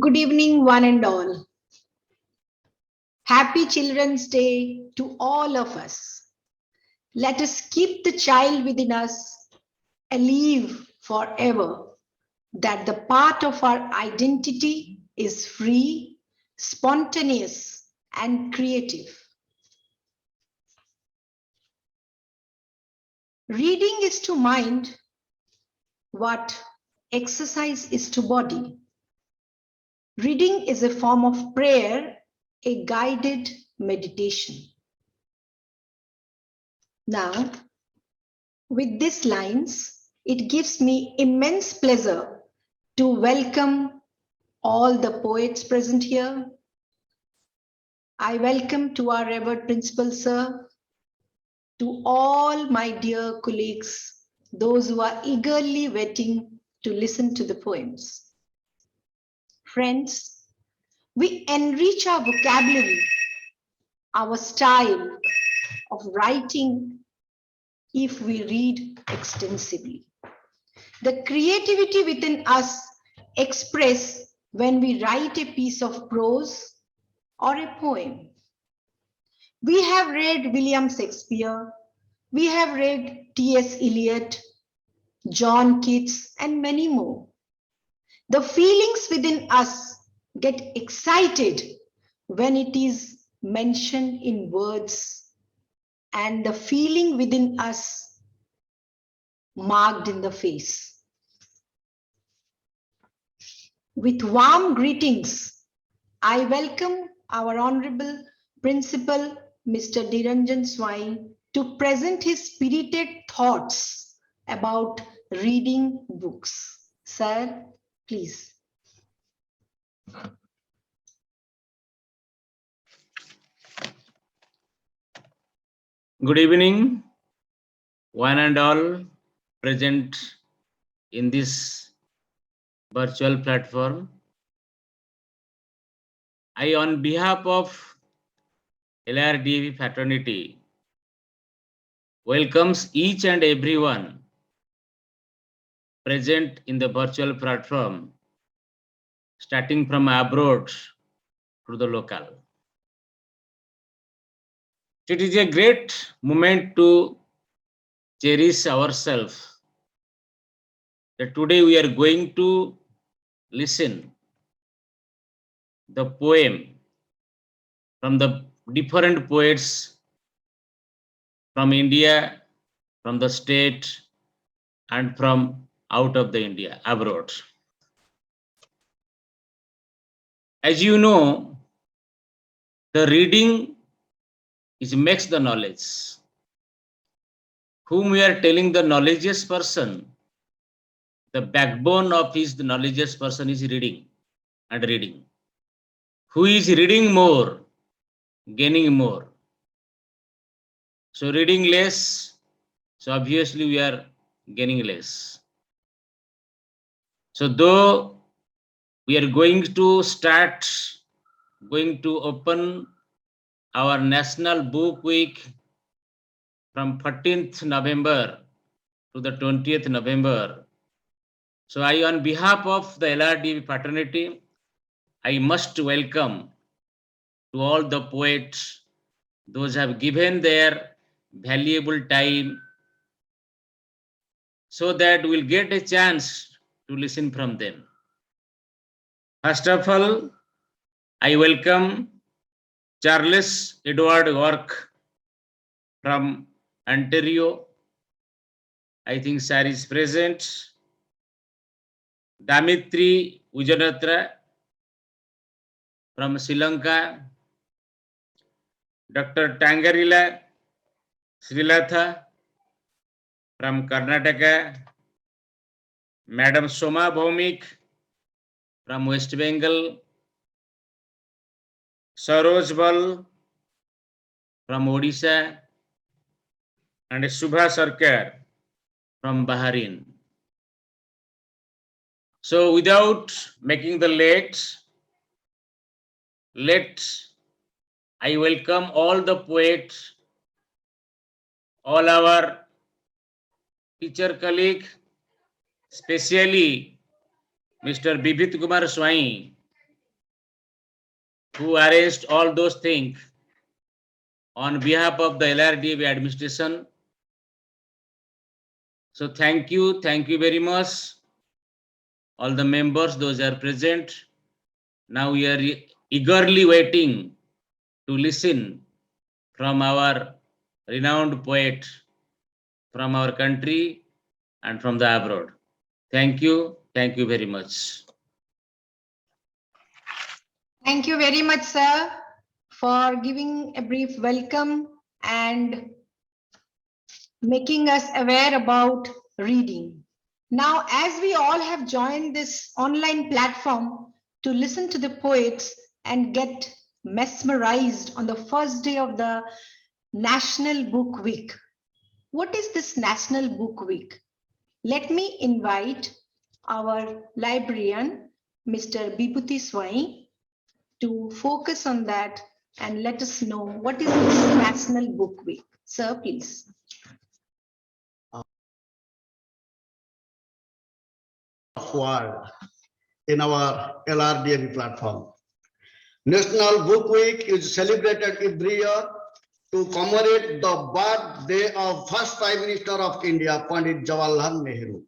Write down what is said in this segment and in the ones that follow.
Good evening, one and all. Happy Children's Day to all of us. Let us keep the child within us alive forever, that the part of our identity is free, spontaneous, and creative. Reading is to mind what exercise is to body. Reading is a form of prayer, a guided meditation. Now, with these lines, it gives me immense pleasure to welcome all the poets present here. I welcome to our revered principal sir, to all my dear colleagues, those who are eagerly waiting to listen to the poems. Friends, we enrich our vocabulary, our style of writing if we read extensively. The creativity within us express when we write a piece of prose or a poem. We have read William Shakespeare, we have read T.S. Eliot, John Keats, and many more. The feelings within us get excited when it is mentioned in words, and the feeling within us marked in the face. With warm greetings, I welcome our Honorable Principal, Mr. Debjani Swain, to present his spirited thoughts about reading books. Sir, please. Good evening, one and all present in this virtual platform. I, on behalf of LRDV fraternity, welcomes each and everyone present in the virtual platform, starting from abroad to the local. It is a great moment to cherish ourselves that today we are going to listen the poem from the different poets from India, from the state, and from out of the India, abroad. As you know, the reading makes the knowledge. Whom we are telling the knowledgeous person, the backbone of his knowledgeous person is reading and reading. Who is reading more, gaining more. So reading less, so obviously we are gaining less. So though we are going to open our National Book Week from 14th November to the 20th November. So I, on behalf of the LRDV fraternity, I must welcome to all the poets, those have given their valuable time so that we'll get a chance to listen from them. First of all, I welcome Charles Edward York from Ontario. I think sir is present. Dimithri Wiijeratna from Sri Lanka. Dr. Tangarila Srilatha from Karnataka. Madam Soma Bhowmik from West Bengal. Saro Bal from Odisha. And Subho sarkar from Bahrain. So without making the late, I welcome all the poets, all our teacher colleague, especially Mr. Bibhuti Swain, who arranged all those things on behalf of the LRDB administration. So thank you very much, all the members, those are present. Now we are eagerly waiting to listen from our renowned poet from our country and from the abroad. Thank you very much. Thank you very much, sir, for giving a brief welcome and making us aware about reading. Now, as we all have joined this online platform to listen to the poets and get mesmerized on the first day of the National Book Week. What is this National Book Week? Let me invite our librarian, Mr. Bibhuti Swain, to focus on that and let us know what is this National Book Week. Sir, please. World in our LRDB platform. National Book Week is celebrated every year to commemorate the birthday of first Prime Minister of India, Pandit Jawaharlal Nehru.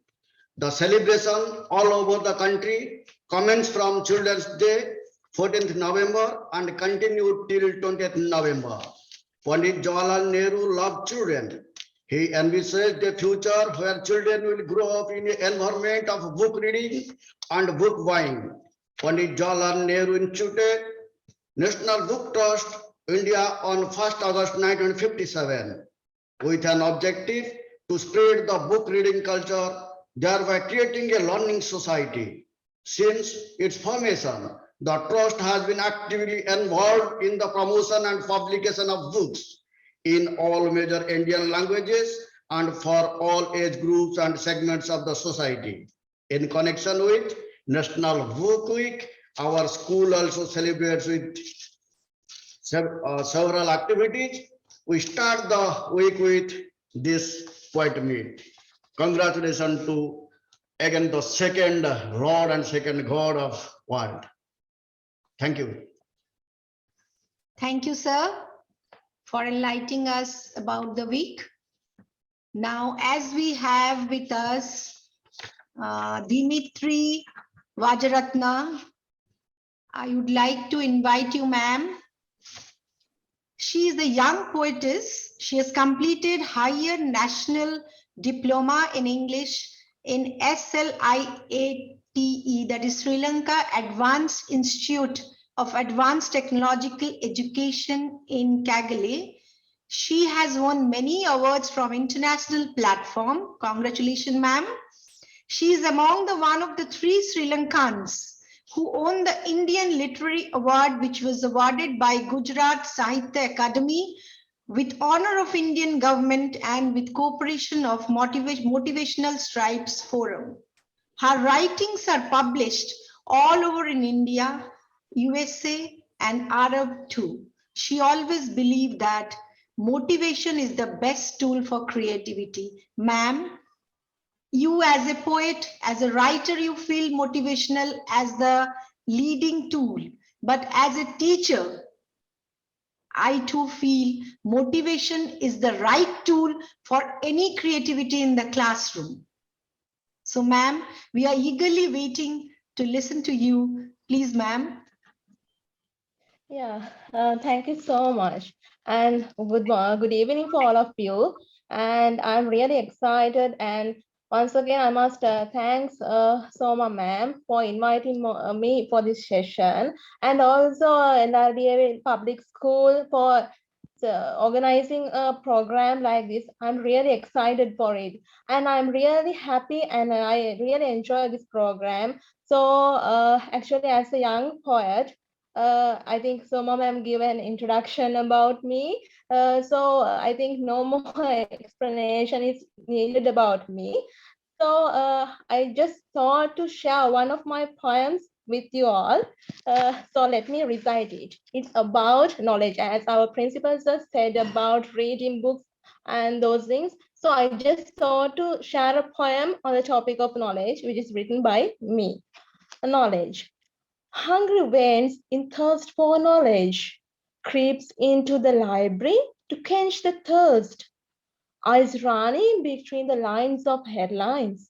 The celebration all over the country commenced from Children's Day, 14th November, and continued till 20th November. Pandit Jawaharlal Nehru loved children. He envisaged a future where children will grow up in an environment of book reading and book buying. Pandit Jawaharlal Nehru instituted National Book Trust India on 1st August 1957 with an objective to spread the book reading culture, thereby creating a learning society. Since its formation, the trust has been actively involved in the promotion and publication of books in all major Indian languages and for all age groups and segments of the society. In connection with National Book Week, our school also celebrates with several activities. We start the week with this poet meet. Congratulations to again the second Lord and second God of world. Thank you. Thank you, sir, for enlightening us about the week. Now, as we have with us Dimithri Wiijeratna, I would like to invite you, ma'am. She is a young poetess. She has completed Higher National Diploma in English in SLIATE, that is Sri Lanka Advanced Institute of Advanced Technological Education in Kagale. She has won many awards from international platform. Congratulations, ma'am. She is among the one of the 3 Sri Lankans who won the Indian Literary Award, which was awarded by Gujarat Sahitya Academy with honor of Indian government and with cooperation of Motivational Stripes Forum. Her writings are published all over in India, USA, and Arab too. She always believed that motivation is the best tool for creativity. Ma'am, you as a poet, as a writer, you feel motivational as the leading tool. But as a teacher, I too feel motivation is the right tool for any creativity in the classroom. So, ma'am, we are eagerly waiting to listen to you. Please, ma'am. Yeah, thank you so much. And good evening for all of you. And I'm really excited. And once again, I must thanks Soma ma'am for inviting me for this session, and also NRDA Public School for organizing a program like this. I'm really excited for it, and I'm really happy, and I really enjoy this program. So actually, as a young poet, I think Soma ma'am gave an introduction about me. So I think no more explanation is needed about me. So I just thought to share one of my poems with you all. So let me recite it. It's about knowledge, as our principals have said about reading books and those things. So I just thought to share a poem on the topic of knowledge, which is written by me. Knowledge. Hungry veins in thirst for knowledge creeps into the library to quench the thirst. Eyes running between the lines of headlines,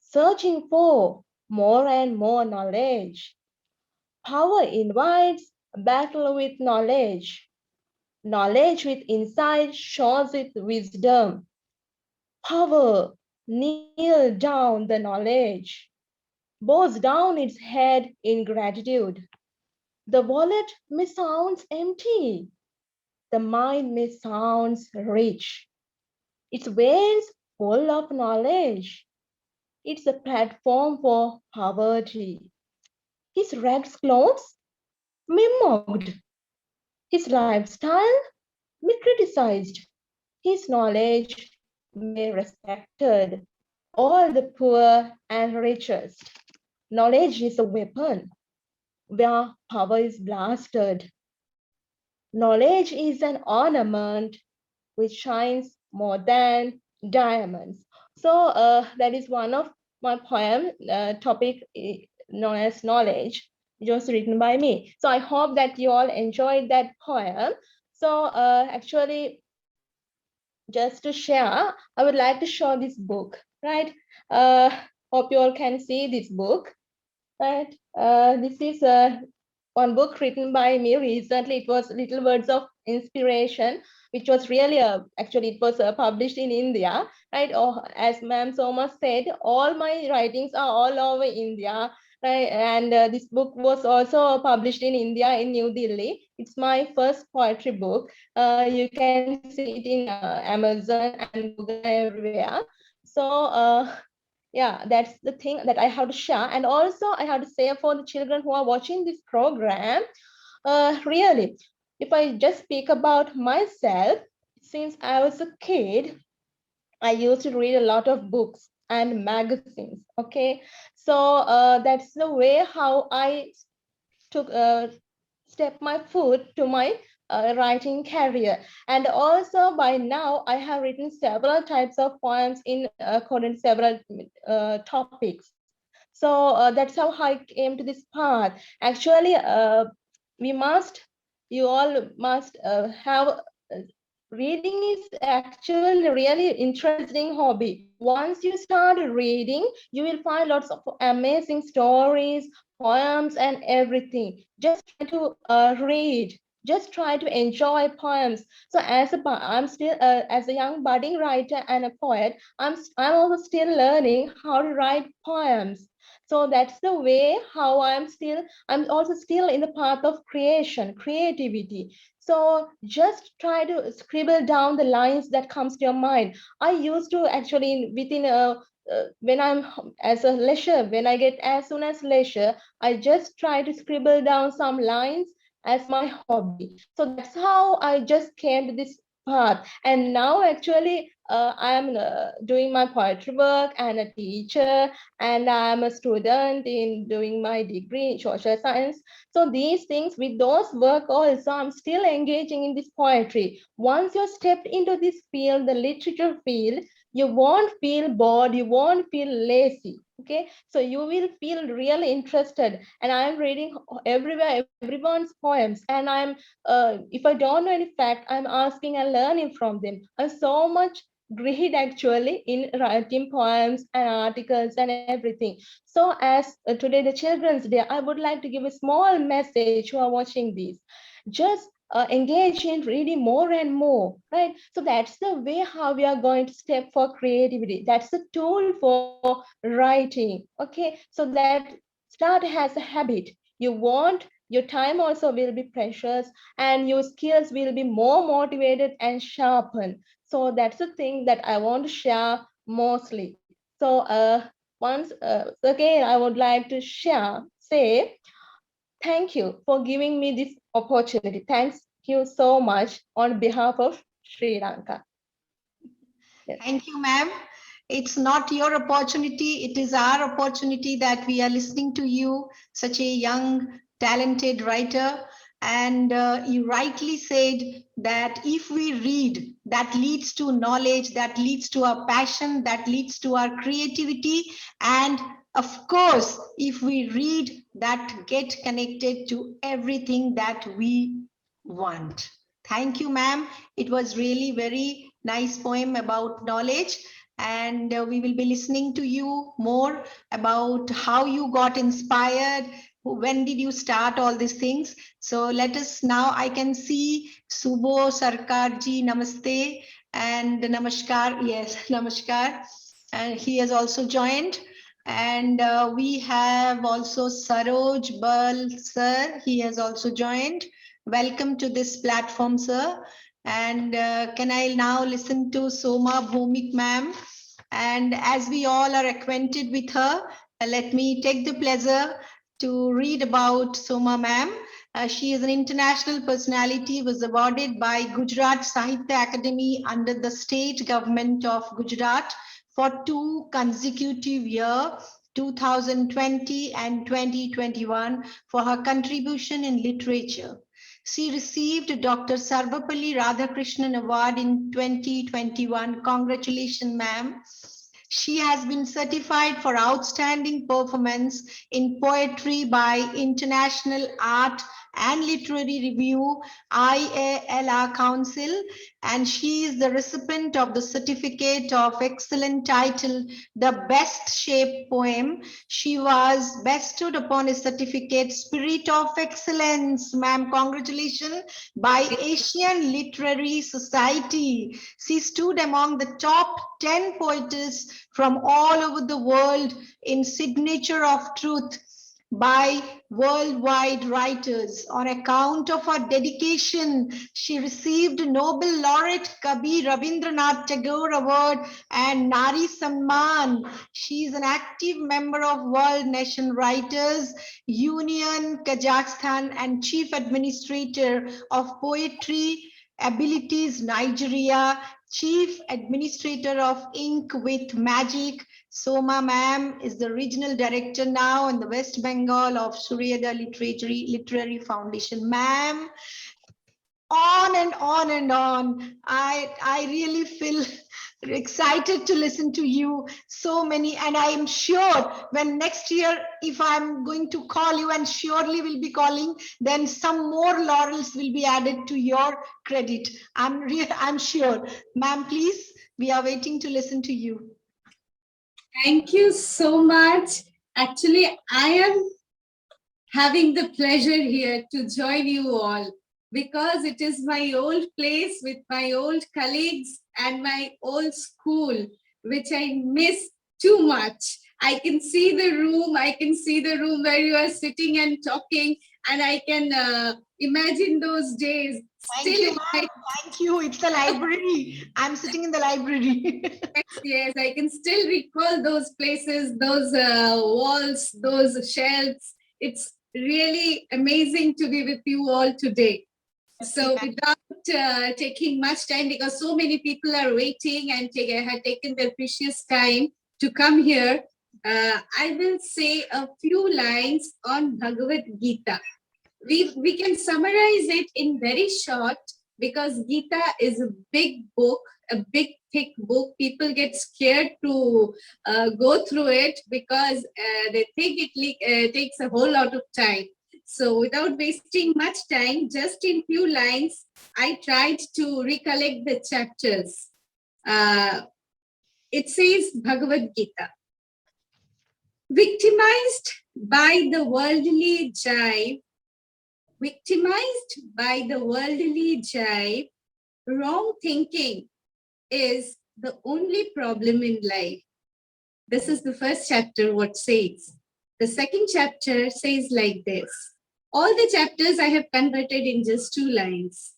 searching for more and more knowledge. Power invites battle with knowledge. Knowledge with insight shows with wisdom. Power kneel down the knowledge, bows down its head in gratitude. The wallet may sound empty, the mind may sound rich. Its veins full of knowledge. It's a platform for poverty. His ragged clothes may mocked. His lifestyle may criticized. His knowledge may respected. All the poor and richest. Knowledge is a weapon where power is blasted. Knowledge is an ornament which shines more than diamonds. So that is one of my poem topic known as knowledge, which was written by me. So I hope that you all enjoyed that poem. So actually, just to share, I would like to show this book, right? Hope you all can see this book, right? This is one book written by me recently. It was Little Words of Inspiration, which was really actually it was published in India, right? Or as Ma'am Soma said, all my writings are all over India, right? And this book was also published in India in New Delhi. It's my first poetry book. You can see it in Amazon and Google everywhere. So yeah, that's the thing that I have to share. And also I have to say for the children who are watching this program, really, if I just speak about myself, since I was a kid, I used to read a lot of books and magazines. Okay, so that's the way how I took step my foot to my writing career. And also by now I have written several types of poems in according to several topics. So that's how I came to this path. Actually, we must, you all must have reading is actually really interesting hobby. Once you start reading, you will find lots of amazing stories, poems, and everything. Just try to read. Just try to enjoy poems. So I'm still as a young budding writer and a poet, I'm also still learning how to write poems. So that's the way how I'm also still in the path of creation, creativity. So just try to scribble down the lines that comes to your mind. I used to actually within when I'm as a leisure, when I get as soon as leisure, I just try to scribble down some lines as my hobby. So that's how I just came to this path. And now actually I am doing my poetry work and a teacher, and I am a student in doing my degree in social science. So these things, with those work also, I'm still engaging in this poetry. Once you stepped into this field, the literature field, you won't feel bored, you won't feel lazy. Okay, so you will feel really interested. And I'm reading everywhere everyone's poems, and I'm if I don't know any fact, I'm asking and learning from them. I'm so much great actually in writing poems and articles and everything. So as today the Children's Day, I would like to give a small message who are watching this. Just engage in reading more and more, right? So that's the way how we are going to step for creativity. That's the tool for writing. Okay, so that start has a habit. You want your time also will be precious, and your skills will be more motivated and sharpened. So that's the thing that I want to share mostly. So once again, I would like to say thank you for giving me this opportunity. Thank you so much on behalf of Sri Lanka. Yes. Thank you, ma'am. It's not your opportunity, it is our opportunity that we are listening to you, such a young, talented writer. And you rightly said that if we read, that leads to knowledge, that leads to our passion, that leads to our creativity, and Of course, if we read that, get connected to everything that we want. Thank you, ma'am. It was really very nice poem about knowledge, and we will be listening to you more about how you got inspired. When did you start all these things? So let us now, I can see Subho, Sarkar ji, namaste, and namaskar. Yes, namaskar. And he has also joined. And we have also Saro Bal, sir. He has also joined. Welcome to this platform, sir. And can I now listen to Soma Bhowmik, ma'am? And as we all are acquainted with her, let me take the pleasure to read about Soma ma'am. She is an international personality, was awarded by Gujarat Sahitya Academy under the state government of Gujarat for 2 consecutive years, 2020 and 2021, for her contribution in literature. She received Dr. Sarvapalli Radhakrishnan Award in 2021. Congratulations, ma'am. She has been certified for outstanding performance in poetry by International Art and Literary Review, IALR Council, and she is the recipient of the Certificate of Excellence titled The Best Shaped Poem. She was bestowed upon a certificate, Spirit of Excellence, ma'am, congratulations, by Asian Literary Society. She stood among the top 10 poetess from all over the world in Signature of Truth by worldwide writers. On account of her dedication, she received Nobel laureate Kavi Rabindranath Tagore Award and Nari Samman. She is an active member of World Nation Writers Union, Kazakhstan, and Chief Administrator of Poetry Abilities Nigeria, Chief Administrator of Ink with Magic. Soma ma'am is the regional director now in the West Bengal of Suryada Literary Foundation. Ma'am, on and on and on. I really feel excited to listen to you. So many, and I am sure when next year, if I'm going to call you, and surely will be calling, then some more laurels will be added to your credit. I'm sure. Ma'am, please, we are waiting to listen to you. Thank you so much. Actually, I am having the pleasure here to join you all because it is my old place with my old colleagues and my old school, which I miss too much. I can see the room. I can see the room where you are sitting and talking, and I can imagine those days. Thank you, ma'am. Thank you. It's the library. I'm sitting in the library. Yes, I can still recall those places, those walls, those shelves. It's really amazing to be with you all today. So without taking much time, because so many people are waiting and had taken their precious time to come here, I will say a few lines on Bhagavad Gita. We can summarize it in very short because Gita is a big book, a big thick book. People get scared to go through it because they think it takes a whole lot of time. So without wasting much time, just in few lines, I tried to recollect the chapters. It says Bhagavad Gita. Victimized by the worldly jive, wrong thinking is the only problem in life. This is the first chapter, what says. The second chapter says like this. All the chapters I have converted in just 2 lines.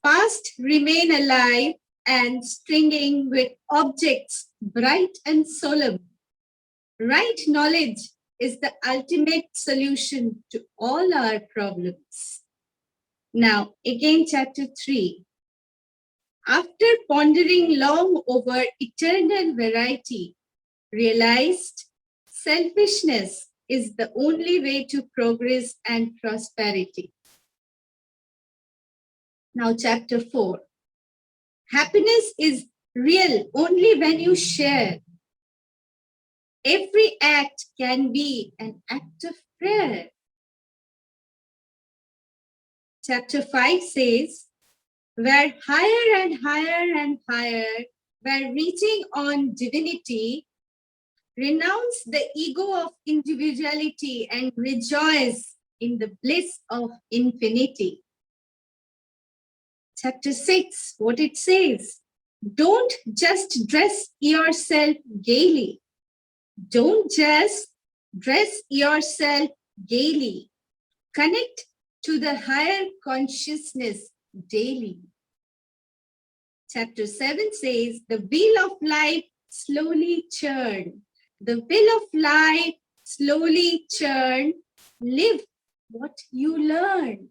Past remain alive and stringing with objects bright and solemn. Right knowledge is the ultimate solution to all our problems. Now, again, chapter 3. After pondering long over eternal variety, realized selfishness is the only way to progress and prosperity. Now, chapter 4. Happiness is real only when you share. every act can be an act of prayer. Chapter 5 says, where higher and higher and higher, where reaching on divinity, renounce the ego of individuality and rejoice in the bliss of infinity. Chapter 6, what it says, don't just dress yourself gaily. Don't just dress yourself gaily. Connect to the higher consciousness daily. Chapter 7 says, the wheel of life slowly churn. The wheel of life slowly churn. Live what you learn.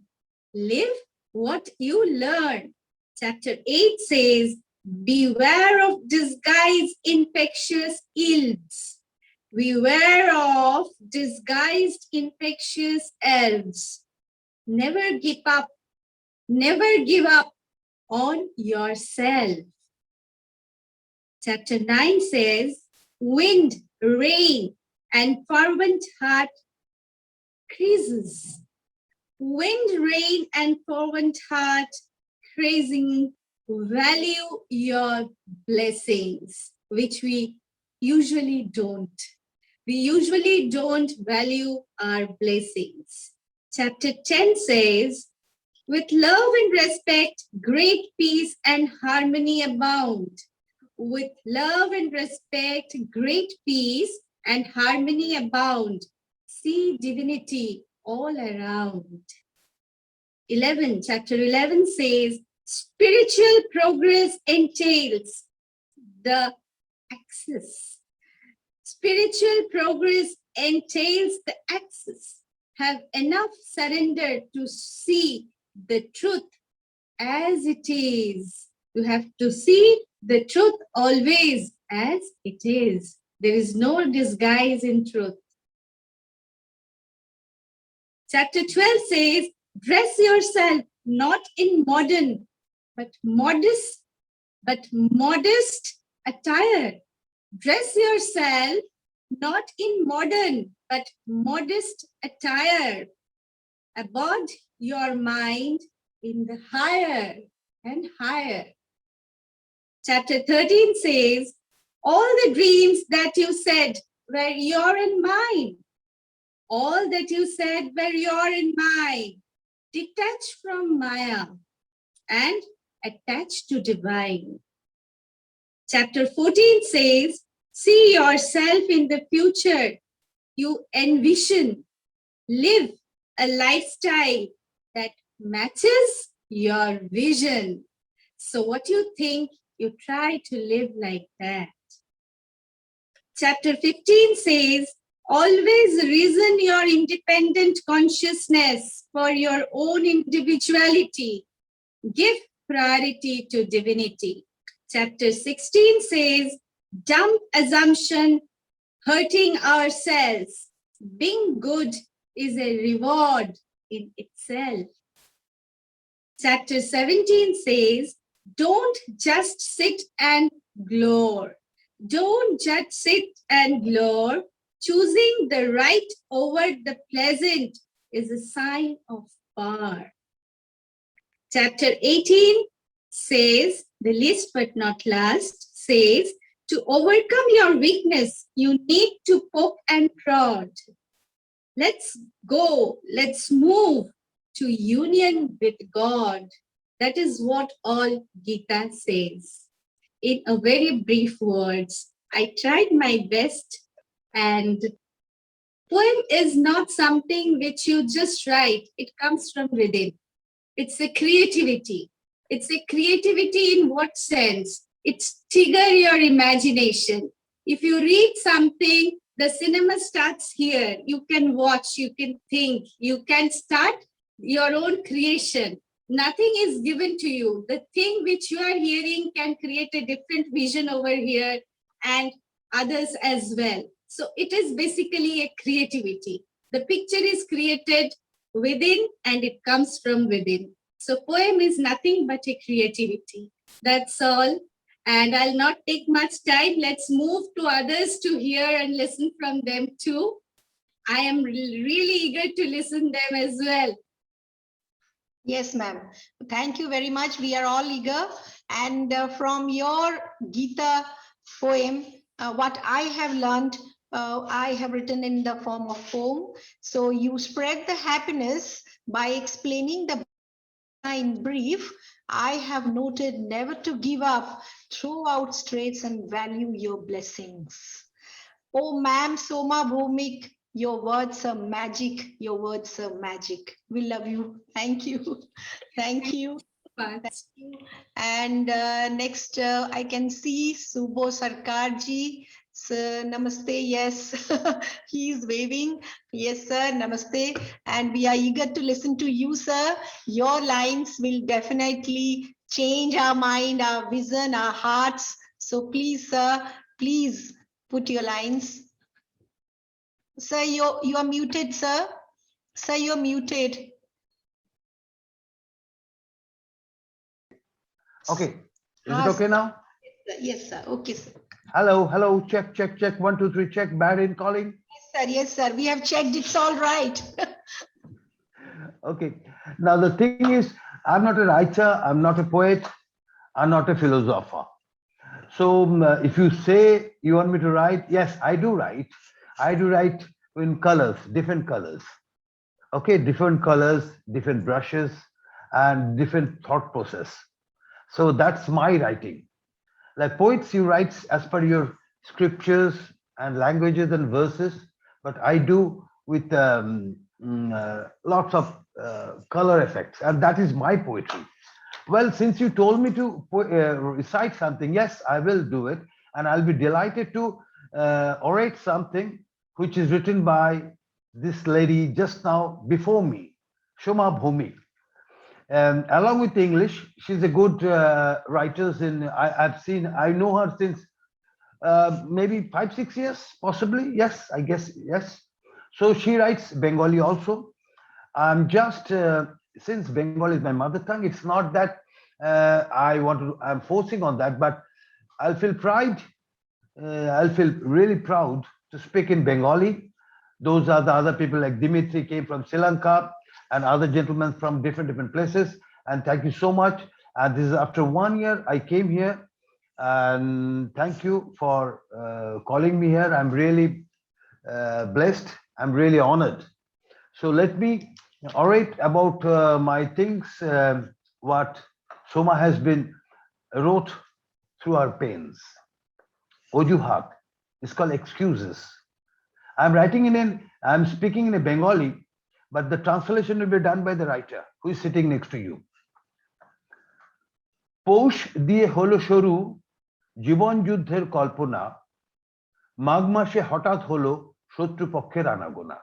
Live what you learn. Chapter 8 says, beware of disguised infectious ills. Beware of disguised infectious ills. Never give up. Never give up on yourself. Chapter 9 says, wind, rain, and fervent heart creases. Wind, rain, and fervent heart praising, value your blessings, which we usually don't. We usually don't value our blessings. Chapter 10 says, with love and respect, great peace and harmony abound. With love and respect, great peace and harmony abound. See divinity all around. Chapter 11 says, spiritual progress entails the access. Spiritual progress entails the access. Have enough surrender to see the truth as it is. You have to see the truth always as it is. There is no disguise in truth. Chapter 12 says, dress yourself not in modern, but modest attire. Dress yourself not in modern, but modest attire. Abode your mind in the higher and higher. Chapter 13 says, all the dreams that you said were your and mine. All that you said were your and mine. Detach from Maya and attach to divine. Chapter 14 says, see yourself in the future. You envision, live a lifestyle that matches your vision. So what you think, you try to live like that. Chapter 15 says, always reason your independent consciousness for your own individuality. Give priority to divinity. Chapter 16 says, dump assumption, hurting ourselves. Being good is a reward in itself. Chapter 17 says, don't just sit and gloat. Don't just sit and gloat. Choosing the right over the pleasant is a sign of power. Chapter 18 says, the least but not last, says, to overcome your weakness, you need to poke and prod. Let's go, let's move to union with God. That is what all Gita says. In a very brief words, I tried my best, and poem is not something which you just write. It comes from within. It's a creativity. It's a creativity in what sense? It's trigger your imagination. If you read something, the cinema starts here. You can watch, you can think, you can start your own creation. Nothing is given to you. The thing which you are hearing can create a different vision over here and others as well. So it is basically a creativity. The picture is created within and it comes from within. So poem is nothing but a creativity. That's all. And I'll not take much time. Let's move to others to hear and listen from them too. I am really eager to listen them as well. Yes, ma'am. Thank you very much. We are all eager. And from your Gita poem, what I have learned, I have written in the form of poem. So you spread the happiness by explaining the in brief. I have noted never to give up, throw out straits and value your blessings. Oh, ma'am, Soma Bhowmik, your words are magic. Your words are magic. We love you. Thank you. Thank you. But And next, I can see Subho Sarkarji. Sir, namaste. Yes, he is waving. Yes, sir. Namaste. And we are eager to listen to you, sir. Your lines will definitely change our mind, our vision, our hearts. So please, sir, please put your lines. Sir, you are muted, sir. Sir, you're muted. Okay. Is Ah, it okay now? Yes, sir. Okay, sir. Hello, hello. Check, check, check. 1, 2, 3. Check. Bad in calling. Yes, sir. Yes, sir. We have checked. It's all right. Okay. Now the thing is, I'm not a writer. I'm not a poet. I'm not a philosopher. So if you say you want me to write, yes, I do write. I do write in colors, different colors. Okay, different colors, different brushes, and different thought process. So that's my writing. Like poets, you write as per your scriptures and languages and verses, but I do with lots of color effects, and that is my poetry. Well, since you told me to recite something, yes, I will do it, and I'll be delighted to orate something which is written by this lady just now before me, Soma Bhowmik. Along with English, she's a good writer. I know her since maybe 5, 6 years, possibly. Yes, I guess, yes. So she writes Bengali also. I'm just, since Bengali is my mother tongue, it's not that I'm forcing on that, but I'll feel pride. I'll feel really proud to speak in Bengali. Those are the other people like Dimithri came from Sri Lanka and other gentlemen from different places. And thank you so much. And this is after 1 year I came here. And thank you for calling me here. I'm really blessed. I'm really honored. So let me orate about my things, what Soma has been wrote through our pens. Ojuhat is called excuses. I'm speaking in a Bengali, but the translation will be done by the writer who is sitting next to you. পৌষ দিয়ে হলো শুরু জীবন যুদ্ধের কল্পনা মাঘ মাসে হঠাৎ হলো শত্রুপক্ষের আনাগোনা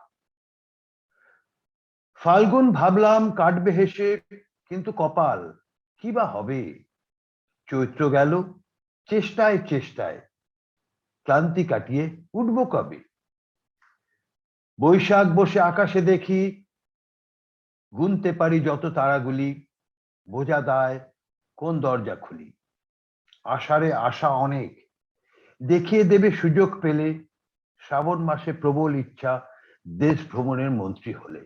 ফাল্গুন ভাবলাম কাটবে হেসে কিন্তু কপাল কি বা হবে চৈত্র গেল চেষ্টায় চেষ্টায় ক্লান্তি কাটিয়ে উঠবো কবে বৈশাখ বসে আকাশে দেখি গুনতে পারি যত তারাগুলি বোঝা দায় কোন দরজা খুলি আষাঢ়ে আশা অনেক দেখিয়ে দেবে সুযোগ পেলে শ্রাবণ মাসে প্রবল ইচ্ছা দেশ ভ্রমণের মন্ত্রী হলে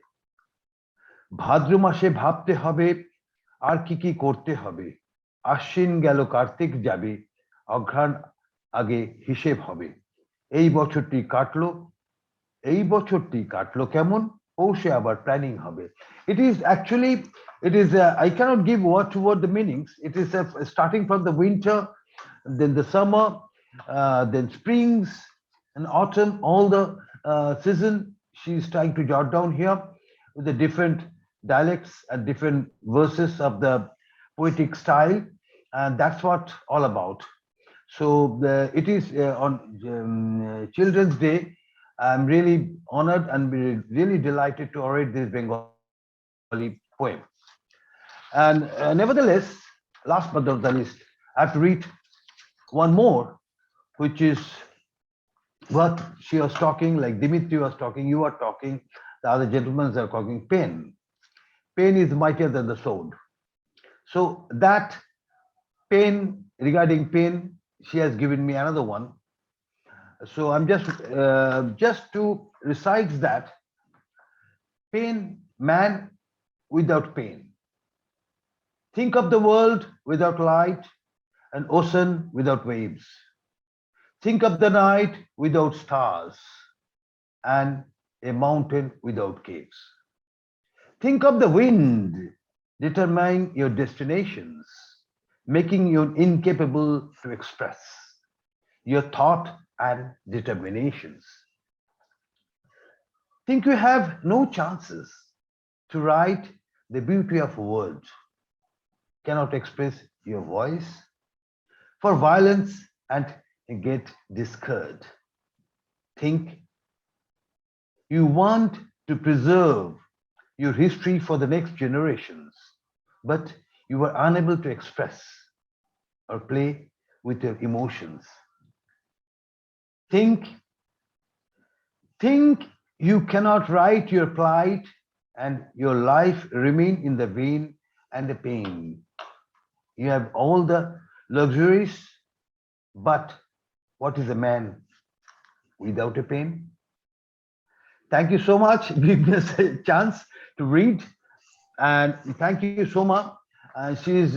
ভাদ্র মাসে ভাবতে হবে আর কি করতে হবে আশ্বিন গেল কার্তিক যাবে অঘ্রাণ আগে হিসেব হবে এই বছরটি কাটলো কেমন পৌষে আবার প্ল্যানিং হবে it is I cannot give word to word the meanings. It is starting from the winter, then the summer, then springs and autumn, all the season she is trying to jot down here with the different dialects and different verses of the poetic style, and that's what all about. So it is on Children's Day. I'm really honored and really delighted to orate this Bengali poem. And nevertheless, last but not the least, I have to read one more, which is what she was talking, like Dimithri was talking, you are talking, the other gentlemen are talking, pen. Pen is mightier than the sword. So that pain, regarding pain, she has given me another one. So I'm just to recite that. Pain, man without pain. Think of the world without light, an ocean without waves. Think of the night without stars, and a mountain without caves. Think of the wind determining your destinations, making you incapable to express your thought and determinations. Think you have no chances to write the beauty of a word, cannot express your voice, for violence and get discouraged. Think you want to preserve your history for the next generations, but you are unable to express or play with your emotions. Think you cannot write your plight and your life remain in the vein and the pain. You have all the luxuries, but what is a man without a pain? Thank you so much. Give me a chance to read. And thank you, Soma. She is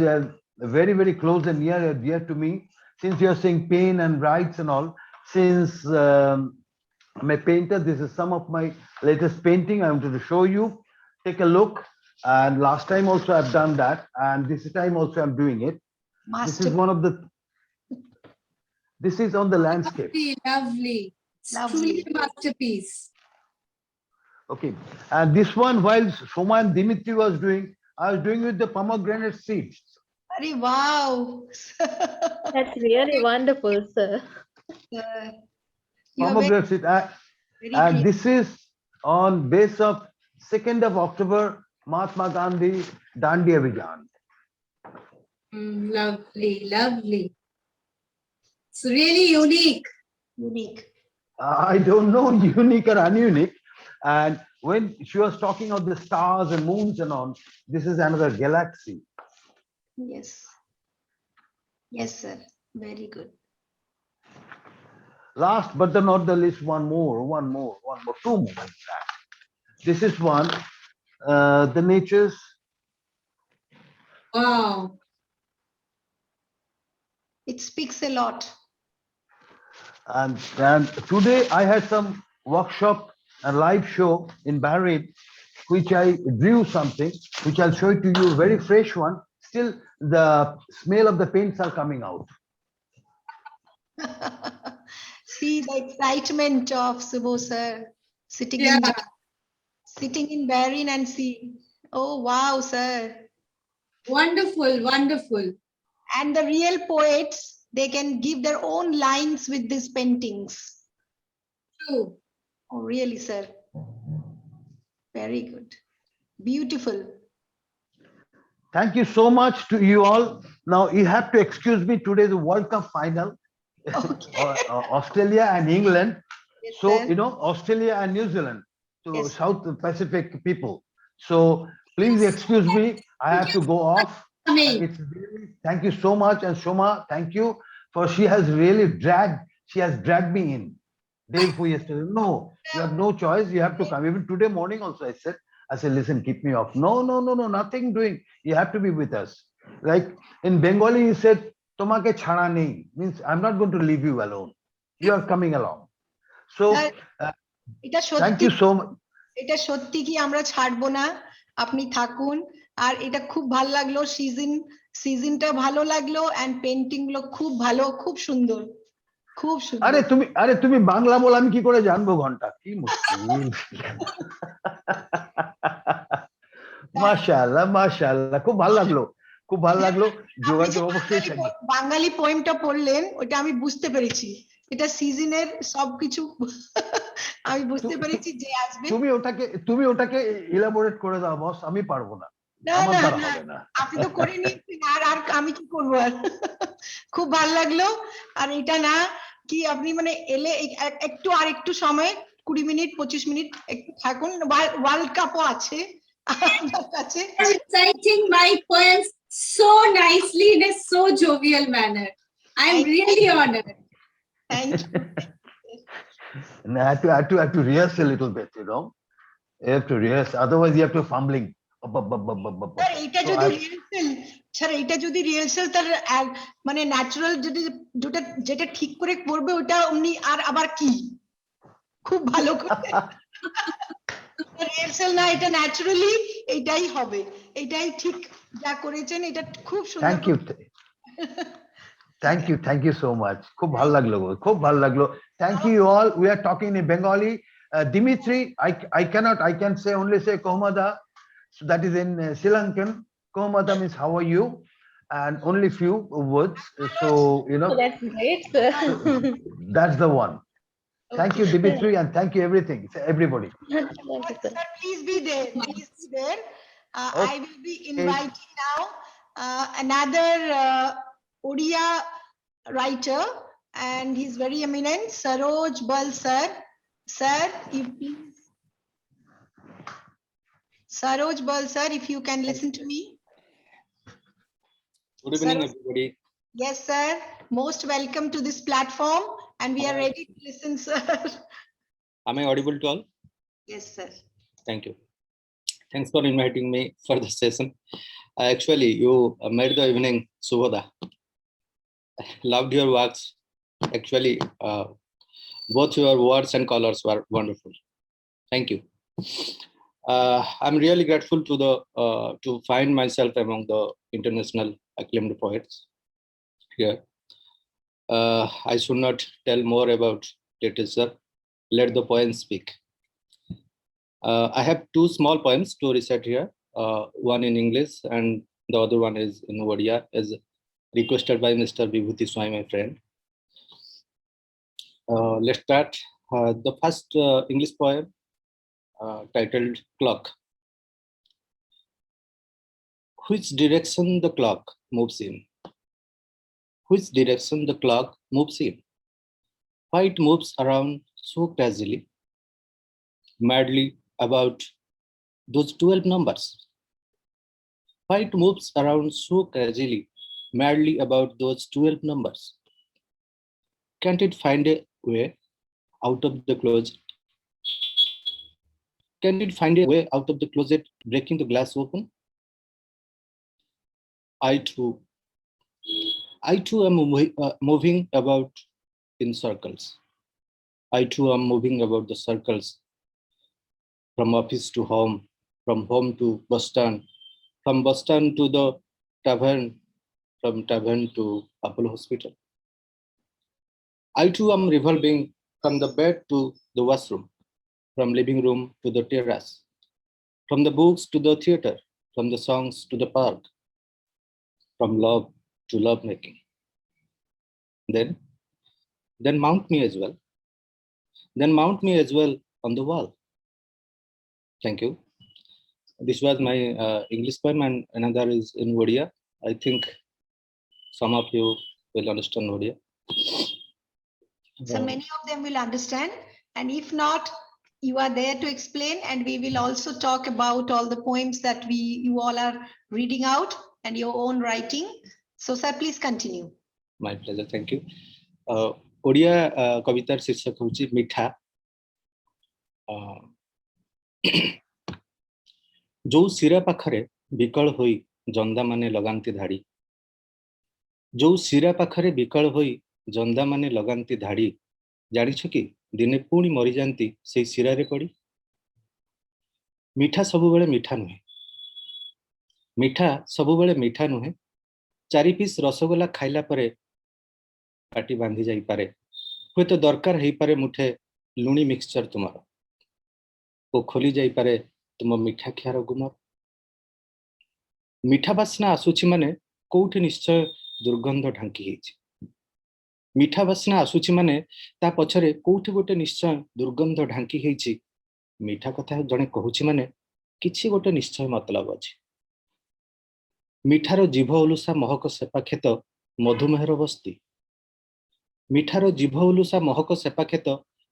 very, very close and dear to me. Since you're saying pain and rights and all, since I'm a painter, this is some of my latest painting I wanted to show you. Take a look. And last time also I've done that. And this time also I'm doing it. This is one of the, this is on the landscape. Lovely. It's truly a masterpiece. Okay. And this one, while Soma and Dimithri was doing, I was doing with the pomegranate seeds. Arey, wow. That's really wonderful, sir. Pomegranate seed. And this is on base of 2nd of October, Mahatma Gandhi Dandiya Abhiyan. Lovely, lovely. It's really unique. Unique. I don't know unique or ununique. And when she was talking of the stars and moons and all, this is another galaxy. Yes. Yes, sir. Very good. Last but not the least, two more. This is one, the natures. Wow. It speaks a lot. And today I had some workshop and live show in Bahrain, which I drew something, which I'll show it to you, very fresh one. Still, the smell of the paints are coming out. See the excitement of Subho sir sitting in Bahrain and see. Oh wow, sir. Wonderful, wonderful. And the real poets, they can give their own lines with these paintings. True. Oh, really, sir? Very good. Beautiful. Thank you so much to you all. Now you have to excuse me, today the World Cup final, Okay. Australia and England. Yes, So, sir. you know, Australia and New Zealand, so Yes. South Pacific people. So please excuse me, I have to go off. It's really, thank you so much. And Soma, thank you, for she has really dragged me in. Day before yesterday. No, you have no choice. You have to come. Even today morning also I said, listen, keep me off. No, nothing doing. You have to be with us. Like in Bengali, he said, Tomake chhara nei, means I'm not going to leave you alone. You are coming along. So thank you so much. এটা সত্যি কি আমরা ছাড়বো না, আপনি থাকুন। আর এটা খুব ভালো লাগলো, সিজনটা ভালো লাগলো, এন্ড পেইন্টিং গুলো খুব ভালো, খুব সুন্দর, খুব সুন্দর। আরে তুমি বাংলা বল, আমি কি করে জানবো ঘন্টা, কি মুশকিল। মাশাআল্লাহ, খুব ভালো লাগলো। যোগাযোগ অবশ্যই থাকবে। বাঙালি পোয়েমটা পড়লেন, ওটা আমি বুঝতে পেরেছি, এটা সিজনের সবকিছু আমি বুঝতে পেরেছি যে আসবে। তুমি ওটাকে ইলাবোরেট করে দাও বস, আমি পারবো না। না, আপনি তো করে নিয়েছেন, আর আমি কি করবো আর। খুব ভালো লাগলো। আর এটা না কি আপনি মানে এলে একটু সময় 20 মিনিট 25 মিনিট একটু থাকুন, ওয়ার্ল্ড কাপও আছে আপনার কাছে। Reciting my poems so nicely in a so jovial manner. I'm really honored. Thank you. And I have to rehearse a little bit, you know. You have to rehearse, otherwise you have to fumbling. Sir এটা যদি rehearsal sir এটা যদি rehearsal তার মানে natural যেটা ঠিক করে করবে ওটা উনি আর আবার কি খুব ভালো করে রিহার্সাল না এটা ন্যাচারালি এটাই হবে এটাই ঠিক যা করেছেন এটা খুব সুন্দর Thank you so much. খুব ভালো লাগলো গো, খুব ভালো লাগলো. Thank you all. We are talking in Bengali. Dimithri, I can say only say Kohmada. So that is in Sri Lankan. Kohmada means how are you? And only few words. So, you know, So that's great, sir. that's the one. Thank you, Dimithri, and thank you everything, everybody. Thank you, sir. Sir, please be there. Please be there. I will be inviting now another Odia writer, and he's very eminent, Saro Bal sir. Sir, if please. Saro Bal sir, if you can listen to me. Good evening, Sir. everybody. Yes, sir. Most welcome to this platform, and we are ready to listen, sir. Am I audible to all? Yes, sir. Thank you. Thanks for inviting me for this session. Actually, you made the evening Subhoda. Loved your works. Actually, both your words and colors were wonderful. Thank you. I'm really grateful to the to find myself among the international acclaimed poets here. I should not tell more about literature. Let the poems speak. I have two small poems to recite here. One in English and the other one is in Odia, as requested by Mr. Bibhuti Swain, my friend. Let's start. The first English poem titled Clock. Which direction the clock moves in? Which direction the clock moves in? Why it moves around so casually, madly about those 12 numbers? Why it moves around so casually, madly about those 12 numbers? Can't it find a way out of the closet? Can it find a way out of the closet, breaking the glass open? I too am moving about in circles. I too am moving about the circles, from office to home, from home to bus stand, from bus stand to the tavern, from tavern to Apollo Hospital. I too am revolving from the bed to the washroom, from living room to the terrace, from the books to the theater, from the songs to the park, from love to love making. Then mount me as well. Then mount me as well on the wall. Thank you. This was my English poem, and another is in Odia. I think some of you will understand Odia. So many of them will understand, and if not, you are there to explain, and we will also talk about all the poems that you all are reading out and your own writing. So sir, please continue. My pleasure. Thank you. Odia kavitar shirshak hochi mitha. जो सिरा पाखरे विकल होई जंदा माने लगांती धाड़ी, जो सिरा पाखरे विकल होई जंदा माने लगांती धाड़ी, जानिछ कि दिने पुणी मरी जांती से सिरा रे पड़ी। मिठा सबु बेले मिठा नुहे, मिठा सबु बेले मिठा नुहे। चारि पीस रसगोला खाइला परे पाटी बांधी जाई पारे, हुए तो दरकार हेई पारे मुठे लुणी मिक्सचर तुमार, ओ खोली जाई पारे तुम मिठा खियार गुमर। मिठा बास्ना आसुची माने कोउठी निश्चय दुर्गंध ढांकी हेछि। मिठा बास्ना आसुची माने ता पछरे कोउठी गोटे निश्चय दुर्गंध ढांकी हेछि। मिठा कथा जणे कहूछि माने किछि गोटे निश्चय मतलब अछि। मिठार जीभ उलुसा महक सेपा खेत मधुमेहर बस्ती, मिठार जीभ उलुसा महक सेपा खेत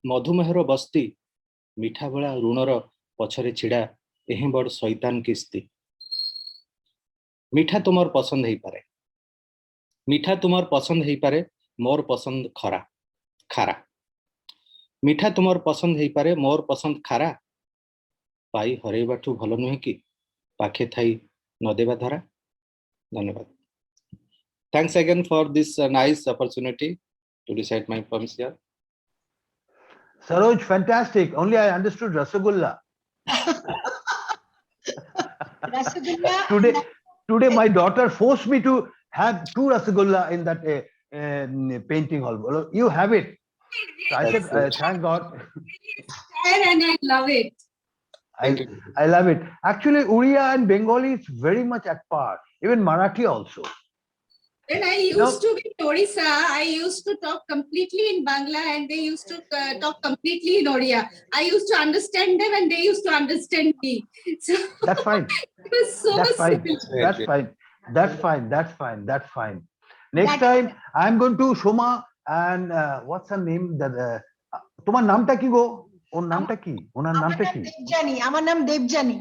मधुमेहर बस्ती। मिठा बेला ऋणर पछरे छिड़ा एही बड़ शैतान किस्ती। মিঠা তোমার পছন্দ হই পারে মিঠা তোমার পছন্দ হই পারে মোর পছন্দ খরা খারা মিঠা তোমার পছন্দ হই পারে মোর পছন্দ খারা পাই হরাইবাঠু ভালো নুহে কি পাখে থাই নদেবা ধরা ধন্যবাদ thanks again for this nice opportunity to recite my poems here. Saroj, fantastic. Only I understood Rasagulla. Rasagulla. Today my daughter forced me to have 2 Rasagulla in that painting hall. Well, you have it. So I said, thank God. And I love it. I love it. Actually, Uriya and Bengali is very much at par. Even Marathi also. When I used to be in Orissa, I used to talk completely in Bangla and they used to talk completely in Oriya. I used to understand them and they used to understand me. So That's fine. it was so That's fine. simple. That's fine. That's fine. That's fine. That's fine. Next time, I'm going to Soma and what's her name? That তোমার নামটা কি গো? ওর নামটা কি? ওনার নামটা কি? দেবজানি, আমার নাম দেবজানি।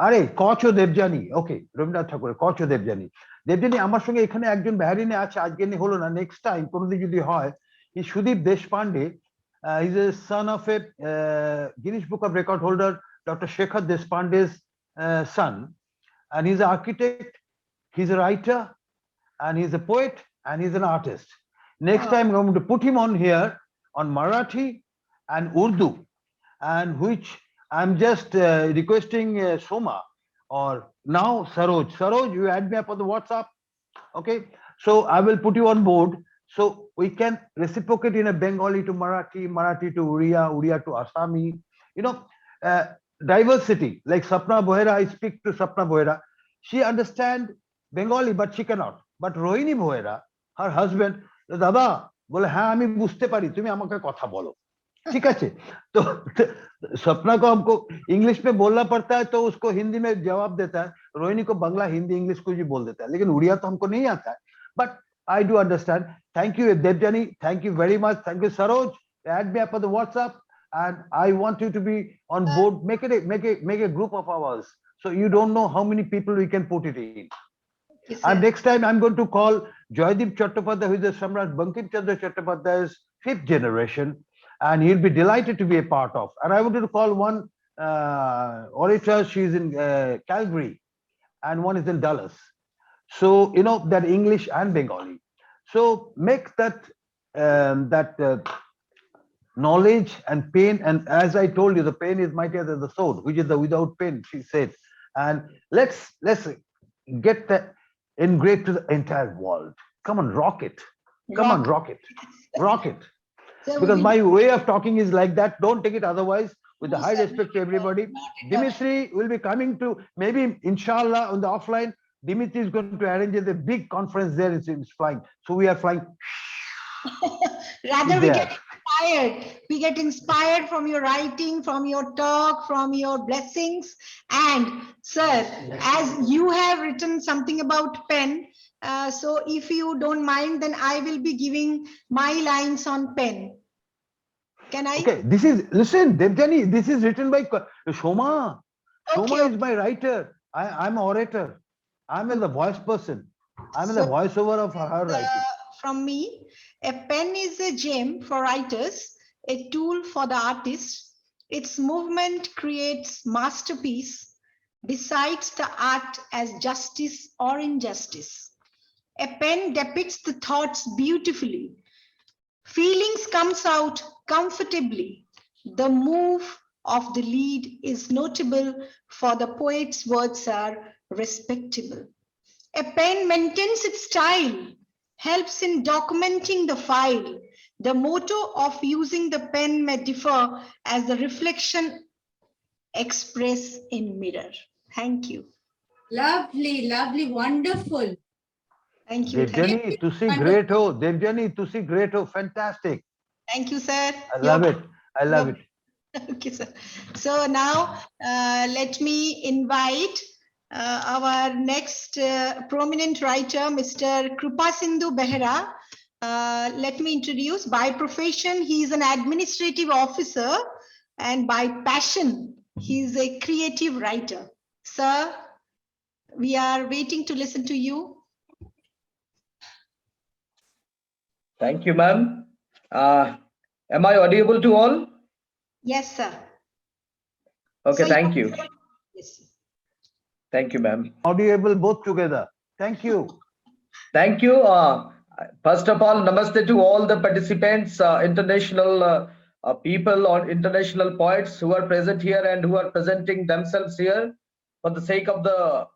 আরে কচ দেবজানি। ওকে, রবীন্দ্রনাথ ঠাকুরের কচ দেবজানি। দেবজানি আমার সঙ্গে এখানে একজন বেহারিনে আছে, আজকে হলো না, নেক্সট টাইম কোনোদিন যদি হয়, ই Sudip Deshpande, is a son of a Guinness Book of Record holder, Dr. Shekhar Deshpande's son, and he's an architect, he's a writer, and he's a poet, and he's an artist. Next time I'm going to put him on here on Marathi and Urdu, and which I'm just requesting Soma or now Saroj, you add me up on the WhatsApp. Okay, so I will put you on board so we can reciprocate in a Bengali to Marathi, Marathi to Uriya, Uriya to Assami. You know, diversity. Like Sapna Behera, I speak to Sapna Behera. She understands Bengali, but she cannot. But Rohini Behera, her husband, Dada, bole ha ami bujhte pari, tumi amake kotha bolo. ठीक है, तो सपना को हमको English में बोलना पड़ता है तो उसको हिंदी में जवाब देता है, रोहिणी को बांग्ला हिंदी इंग्लिश को भी बोल देता है, लेकिन उड़िया तो हमको नहीं आता है, but I do understand. Thank you Devjani, thank you very much, thank you Saroj, add me up on the WhatsApp and I want you to be on board. Make a group of ours so you don't know how many people we can put it in. Yes, And next time I'm going to call Joydeep Chattopadhyay, who is the Samrat Bankim Chandra Chattopadhyay's 5th generation, and he'll be delighted to be a part of. And I wanted to call one orator, she's in Calgary, and one is in Dallas. So, you know, that English and Bengali. So make that knowledge and pain, and as I told you, the pain is mightier than the sword, which is the without pain, she said. And let's get that engraved to the entire world. Come on, rock it. Come on, rock it. Rock it. So Because we- my way of talking is like that. Don't take it otherwise. With the No, high sir, respect to not everybody. at all. Dimithri will be coming to, maybe inshallah on the offline. Dimithri is going to arrange a big conference there. It's flying. So we are flying. Rather, we there. get inspired. We get inspired from your writing, from your talk, from your blessings. And sir, as you have written something about pen, so if you don't mind, then I will be giving my lines on pen. Can I? Okay, this is, listen, Debjani, this is written by Soma. Soma Okay. is my writer. I'm an orator. I'm the voice person. I'm the So- voiceover of her writing. From me, a pen is a gem for writers, a tool for the artist. Its movement creates masterpiece, decides the art as justice or injustice. A pen depicts the thoughts beautifully. Feelings comes out comfortably. The move of the lead is notable, for the poet's words are respectable. A pen maintains its style, helps in documenting the file. The motto of using the pen may differ as the reflection express in mirror. Thank you. Lovely, lovely, wonderful. Thank you. Thank you, Devjani, to see great ho. Devjani, to see great ho. Fantastic. thank you, sir. I love it. I love it. Okay, sir. So now let me invite our next prominent writer, Mr. Krupa Sindhu Behera. Let me introduce. By profession, he is an administrative officer, and by passion, he is a creative writer. Sir, We are waiting to listen to you. Thank you, ma'am. Am I audible to all? Yes, sir. Okay, So thank you. Yes. Thank you, ma'am. Audible both together. Thank you. Thank you. First of all, namaste to all the participants, international people or international poets who are present here and who are presenting themselves here for the sake of the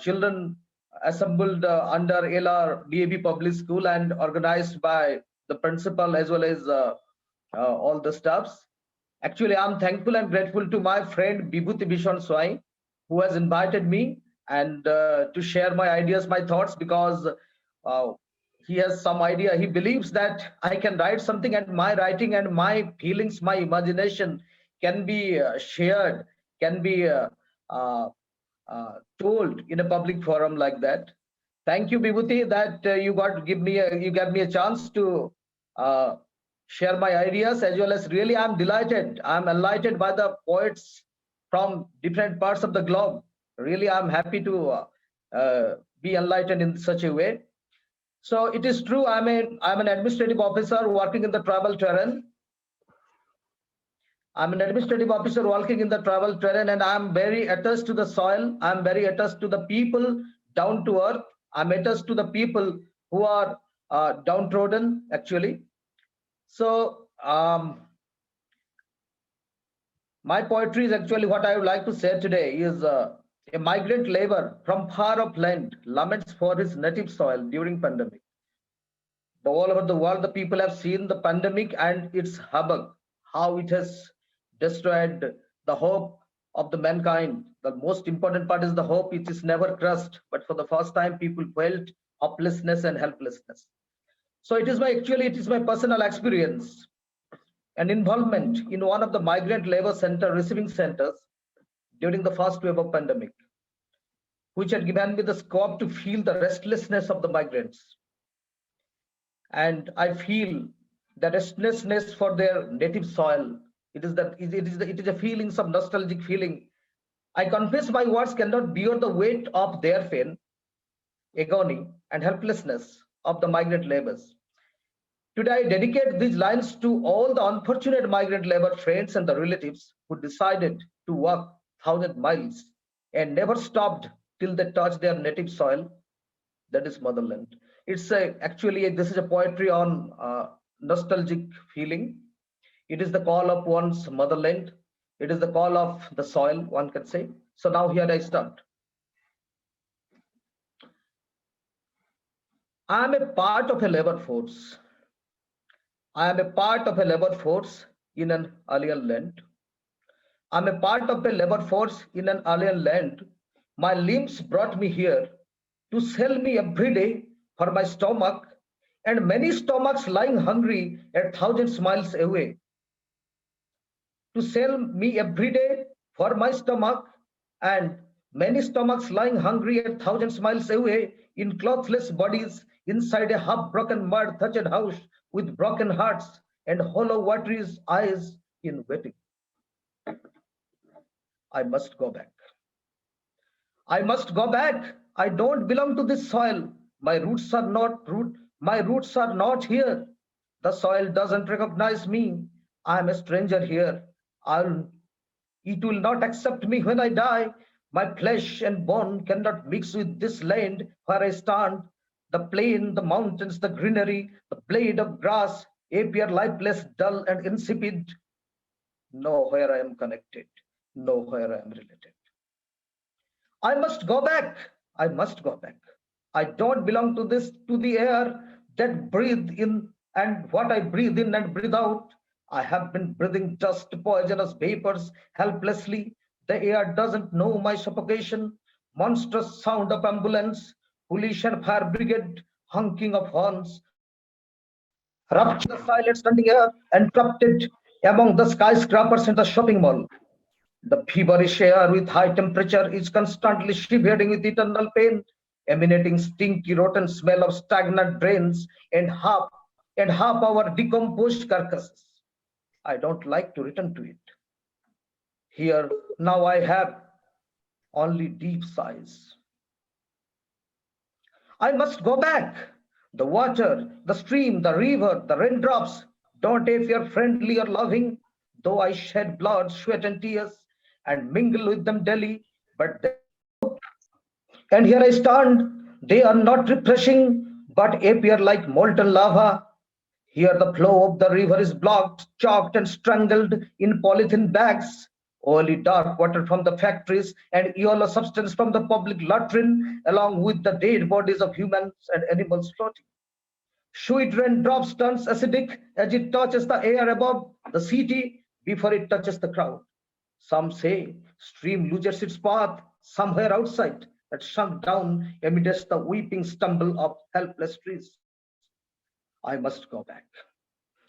children assembled under LR DAB Public School and organized by the principal as well as all the staffs. Actually, I'm thankful and grateful to my friend Bibhuti Swain, who has invited me and to share my ideas, my thoughts, because he has some idea. He believes that I can write something, and my writing and my feelings, my imagination can be shared, can be told in a public forum like that. Thank you, Bibhuti, that you gave me a chance to share my ideas, as well as really I'm delighted. I'm enlightened by the poets from different parts of the globe. Really, I'm happy to be enlightened in such a way. So it is true, I'm an administrative officer working in the travel terrain. I'm an administrative officer working in the travel terrain, and I'm very attached to the soil. I'm very attached to the people down to earth. I'm attached to the people who are downtrodden, actually. So my poetry is actually what I would like to say today is a migrant labor from far off land laments for his native soil during pandemic. All over the world, the people have seen the pandemic and its havoc, how it has destroyed the hope of the mankind. The most important part is the hope. It is never crushed, but for the first time, people felt hopelessness and helplessness. So it is my personal experience and involvement in one of the migrant labor center receiving centers during the first wave of pandemic, which had given me the scope to feel the restlessness of the migrants. And I feel the restlessness for their native soil. It is a feelings of nostalgic feeling. I confess my words cannot bear the weight of their pain, agony, and helplessness of the migrant laborers. Today, I dedicate these lines to all the unfortunate migrant labor friends and the relatives who decided to walk 1,000 miles and never stopped till they touched their native soil, that is motherland. It's this is a poetry on nostalgic feeling. It is the call of one's motherland. It is the call of the soil, one can say. So now here I start. I am a part of a labor force. I am a part of a labor force in an alien land. I'm a part of a labor force in an alien land. My limbs brought me here to sell me every day for my stomach, and many stomachs lying hungry at thousands miles away. To sell me every day for my stomach, and many stomachs lying hungry at thousands miles away in clothless bodies inside a half-broken mud-thatched house with broken hearts and hollow watery eyes in waiting. I must go back. I must go back. I don't belong to this soil. My roots are not here. The soil doesn't recognize me. I am a stranger here. It will not accept me when I die. My flesh and bone cannot mix with this land where I stand. The plain, the mountains, the greenery, the blade of grass appear lifeless, dull, and insipid. Nowhere I am connected. Nowhere I am related. I must go back. I must go back. I don't belong to the air that breathe in and what I breathe in and breathe out. I have been breathing dust, poisonous vapors helplessly. The air doesn't know my suffocation. Monstrous sound of ambulance, police and fire brigade, honking of horns, rupture the silent standing air, entrusted among the skyscrapers in the shopping mall. The feverish air with high temperature is constantly shivering with eternal pain, emanating stinky rotten smell of stagnant drains and half-hour decomposed carcasses. I don't like to return to it. Here now I have only deep sighs, I must go back. The water, the stream, the river, the raindrops, don't appear friendly or loving, though I shed blood, sweat, and tears, and mingle with them daily. But and here I stand. They are not refreshing, but appear like molten lava. Here the flow of the river is blocked, choked, and strangled in polythene bags. Oily dark water from the factories and yellow substance from the public latrine, along with the dead bodies of humans and animals floating. Sweet raindrops turns acidic as it touches the air above the city before it touches the crowd. Some say stream loses its path somewhere outside that sunk down amidst the weeping stumble of helpless trees. I must go back.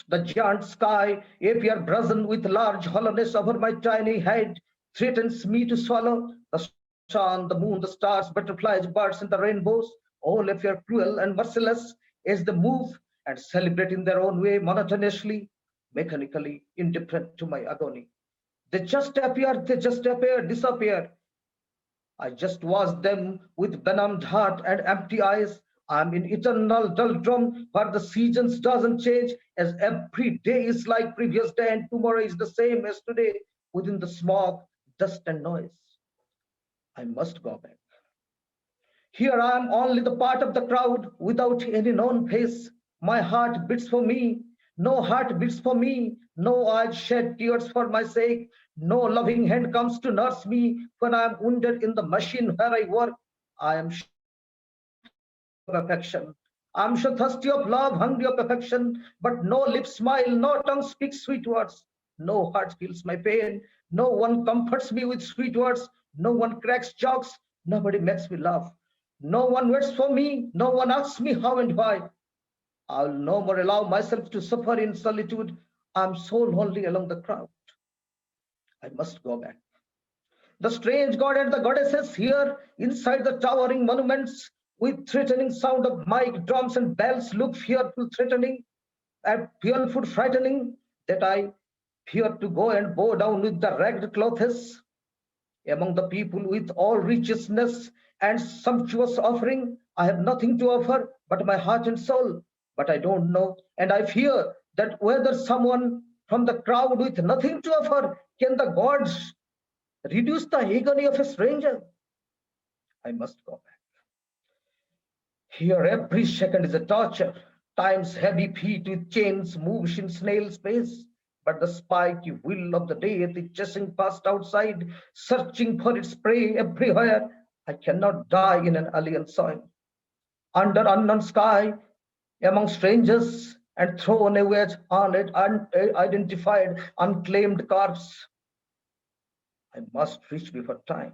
The giant sky, appear brazen with large hollowness over my tiny head, threatens me to swallow. The sun, the moon, the stars, butterflies, birds, and the rainbows all appear cruel and merciless as they move and celebrate in their own way monotonously, mechanically, indifferent to my agony. They just appear, disappear. I just watch them with benumbed heart and empty eyes. I'm in eternal doldrum where the seasons doesn't change, as every day is like previous day and tomorrow is the same as today within the smog, dust and noise. I must go back. Here I am only the part of the crowd without any known face. My heart beats for me. No heart beats for me. No eyes shed tears for my sake. No loving hand comes to nurse me when I am wounded in the machine where I work. I am affection. I'm so thirsty of love, hungry of affection, but no lips smile, no tongue speaks sweet words. No heart feels my pain. No one comforts me with sweet words. No one cracks jokes. Nobody makes me laugh. No one waits for me. No one asks me how and why. I'll no more allow myself to suffer in solitude. I'm so lonely along the crowd. I must go back. The strange god and the goddesses here inside the towering monuments with threatening sound of mic, drums, and bells look fearful, threatening, and fearful, frightening, that I fear to go and bow down with the ragged clothes among the people with all righteousness and sumptuous offering. I have nothing to offer but my heart and soul, but I don't know, and I fear that whether someone from the crowd with nothing to offer can the gods reduce the agony of a stranger. I must go back. Here every second is a torture. Time's heavy feet with chains moves in snail space, but the spiky will of the death is chasing past outside, searching for its prey everywhere. I cannot die in an alien soil, under unknown sky, among strangers, and thrown away on it unidentified, unclaimed corpse. I must reach before time.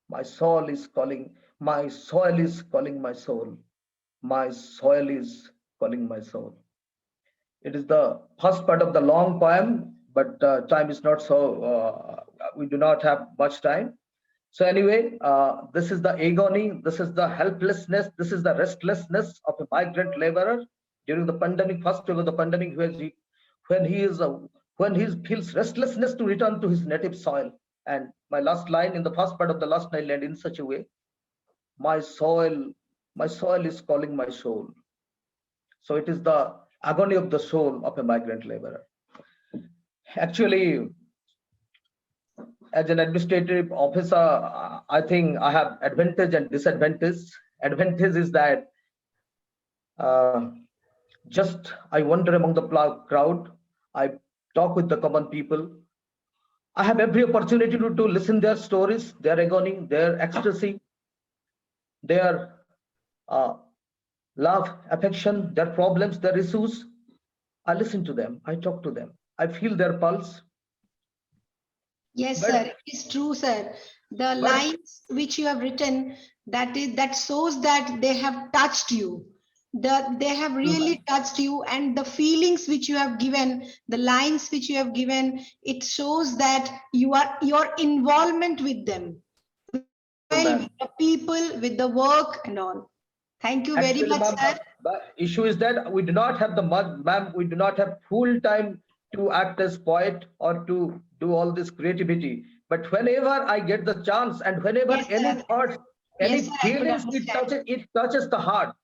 My soul is calling. My soil is calling my soul. My soil is calling my soul. It is the first part of the long poem, but time is not so, we do not have much time. So anyway, this is the agony, this is the helplessness, this is the restlessness of a migrant laborer during the pandemic, first of the pandemic, when he feels restlessness to return to his native soil. And my last line in the first part of the last line in such a way: my soil is calling my soul. So it is the agony of the soul of a migrant laborer. Actually, as an administrative officer, I think I have advantage and disadvantage. Advantage is that just I wander among the crowd, I talk with the common people. I have every opportunity to listen their stories, their agony, their ecstasy, their love, affection, their problems, their issues. I listen to them, I talk to them, I feel their pulse. Yes, sir, it is true, sir. The lines which you have written, that shows that they have touched you. They have really touched you, and the feelings which you have given, the lines which you have given, it shows that your involvement with them, with the people, with the work and all. Thank you very much, sir. The issue is that we do not have we do not have full time to act as poet or to do all this creativity. But whenever I get the chance, and whenever Yes, any thoughts any Yes, sir, I could feelings, understand. it touches the heart,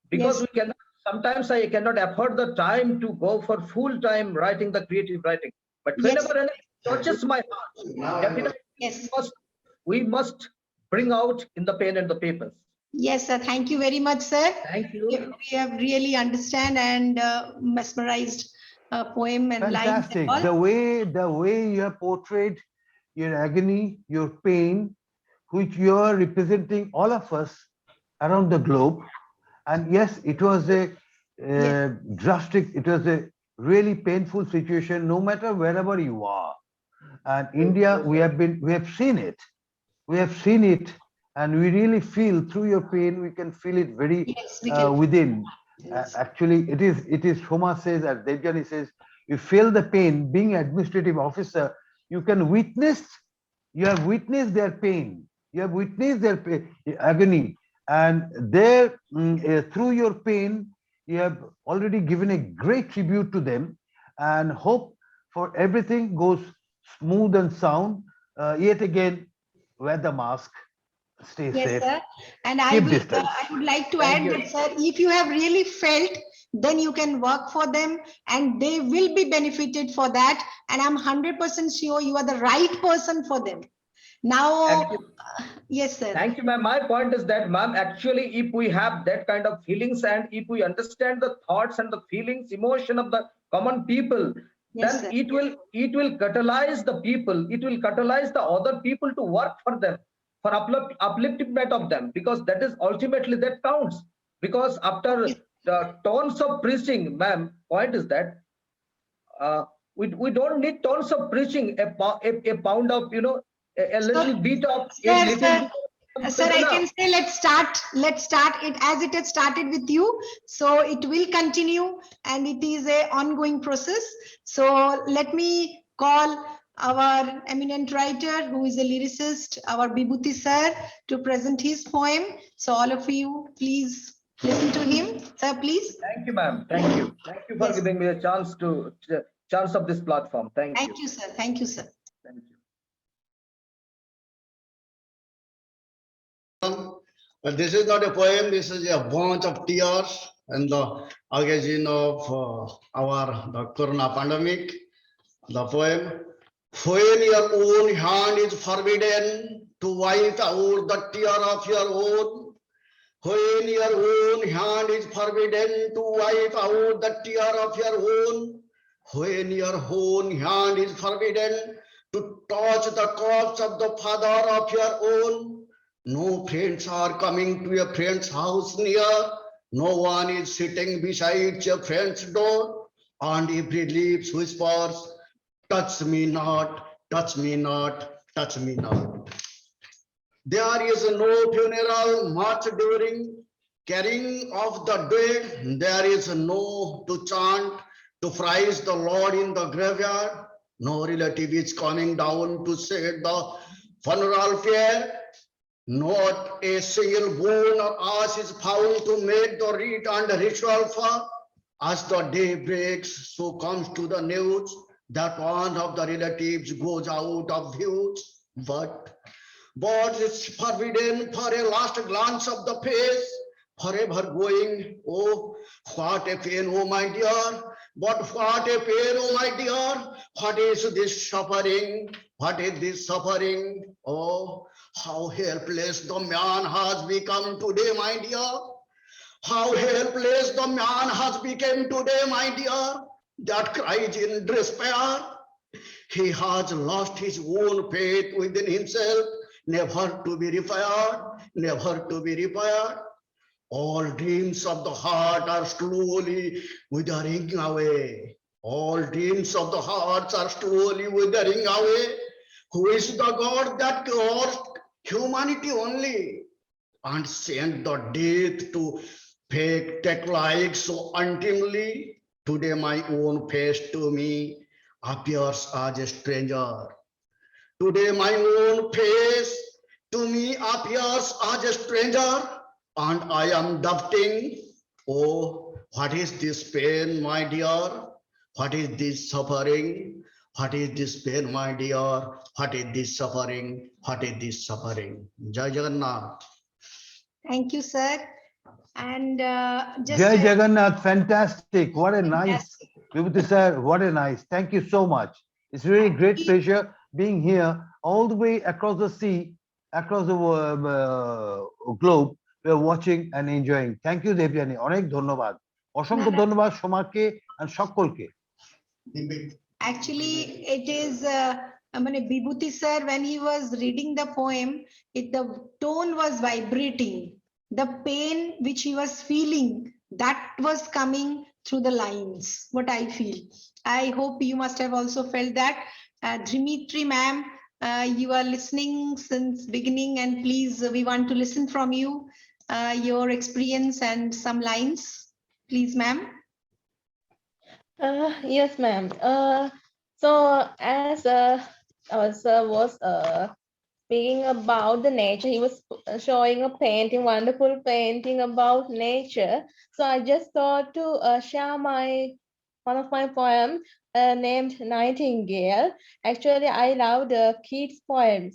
because Yes. we cannot, sometimes I cannot afford the time to go for full time writing the creative writing. But Yes. whenever anything touches my heart, definitely Yes. we must bring out in the pen and the papers. Yes, sir. Thank you very much, sir. Thank you. We have really understand and mesmerized poem and lines and Fantastic. all. The way you have portrayed your agony, your pain, which you are representing all of us around the globe. And yes, it was a drastic, it was a really painful situation, no matter wherever you are. And India, we have seen it. We have seen it, and we really feel through your pain. We can feel it very Yes, we can. within. Actually, it is. Soma says, as Debjani says, you feel the pain. Being administrative officer, you can witness. You have witnessed their pain. You have witnessed their agony, and there, through your pain, you have already given a great tribute to them, and hope for everything goes smooth and sound. Yet again, wear the mask, stay Yes, safe, sir. And I keep will. distance. I would like to Thank add you. that, sir, if you have really felt, then you can work for them, and they will be benefited for that. And I'm 100% sure you are the right person for them. Now, Actually, yes, sir. thank you, ma'am. My point is that, ma'am, actually, if we have that kind of feelings and if we understand the thoughts and the feelings, emotion of the common people, Yes, then sir. it will catalyze the people. It will catalyze the other people to work for them, for upliftment of them, because that is ultimately that counts. Because after the tons of preaching, ma'am, point is that we don't need tons of preaching. A pound of, a little bit of a Yes, little sir. bit of Sir, I enough. can say let's start it as it has started with you. So it will continue, and it is a ongoing process. So let me call our eminent writer, who is a lyricist, our Bibhuti sir, to present his poem. So all of you, please listen to him. Sir, please. Thank you, ma'am. Thank you. Thank you for Yes. giving me a chance of this platform. Thank you. Thank you, sir. Thank you, sir. Thank you. This is not a poem, this is a bunch of tears and the occasion of the corona pandemic. The poem, when your own hand is forbidden to wipe out the tear of your own, when your own hand is forbidden to wipe out the tear of your own, when your own hand is forbidden to touch the corpse of the father of your own, no friends are coming to a friend's house near, no one is sitting beside your friend's door, and every lips whispers, touch me not, touch me not, touch me not. There is no funeral much during carrying of the dead. There is no to chant, to praise the Lord in the graveyard. No relative is coming down to say the funeral prayer. Not a single bone or ash is found to make the rite and ritual for. As the day breaks, so comes to the news that one of the relatives goes out of views. But it's forbidden for a last glance of the face, forever going. Oh, what a pain, oh my dear. But what a pain, oh my dear. What is this suffering? What is this suffering? Oh, how helpless the man has become today, my dear. How helpless the man has become today, my dear. That cries in despair. He has lost his own faith within himself, never to be repaired, never to be repaired. All dreams of the heart are slowly withering away. All dreams of the hearts are slowly withering away. Who is the God that caused humanity only and sent the death to take life so untimely? Today my own face to me appears as a stranger. Today my own face to me appears as a stranger, and I am doubting, oh, what is this pain, my dear? What is this suffering? What is this pain, my dear? What is this suffering? What is this suffering? Jai Jagannath. Thank you, sir. And just Jai Jagannath, fantastic. What a nice, Fantastic. Vibhuti sir, what a nice. Thank you so much. It's really great pleasure being here all the way across the sea, across the globe. We are watching and enjoying. Thank you, Debjani. অনেক ধন্যবাদ। অসংখ্য ধন্যবাদ সোমাকে and সকলকে। Actually, it is Bibhuti sir, when he was reading the poem, the tone was vibrating. The pain which he was feeling, that was coming through the lines, what I feel. I hope you must have also felt that. Dimithri ma'am, you are listening since beginning, and please, we want to listen from you, your experience and some lines. Please, ma'am. Yes, ma'am. So as our sir was speaking about the nature, he was showing a painting, wonderful painting about nature. So I just thought to share one of my poems named Nightingale. Actually, I love the kids' poems.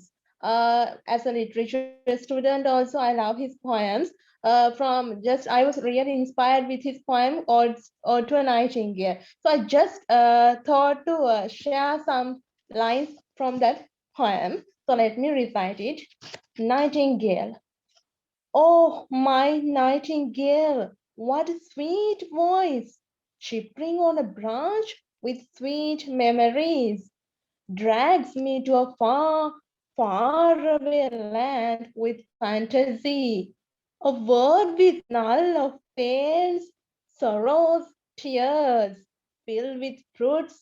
As a literature student, also I love his poems. I was really inspired with his poem or to a Nightingale. So I just thought to share some lines from that poem. So let me recite it. Nightingale. Oh, my nightingale, what a sweet voice, shivering on a branch with sweet memories, drags me to a far, far away land with fantasy, a world with null of pains, sorrows, tears, filled with fruits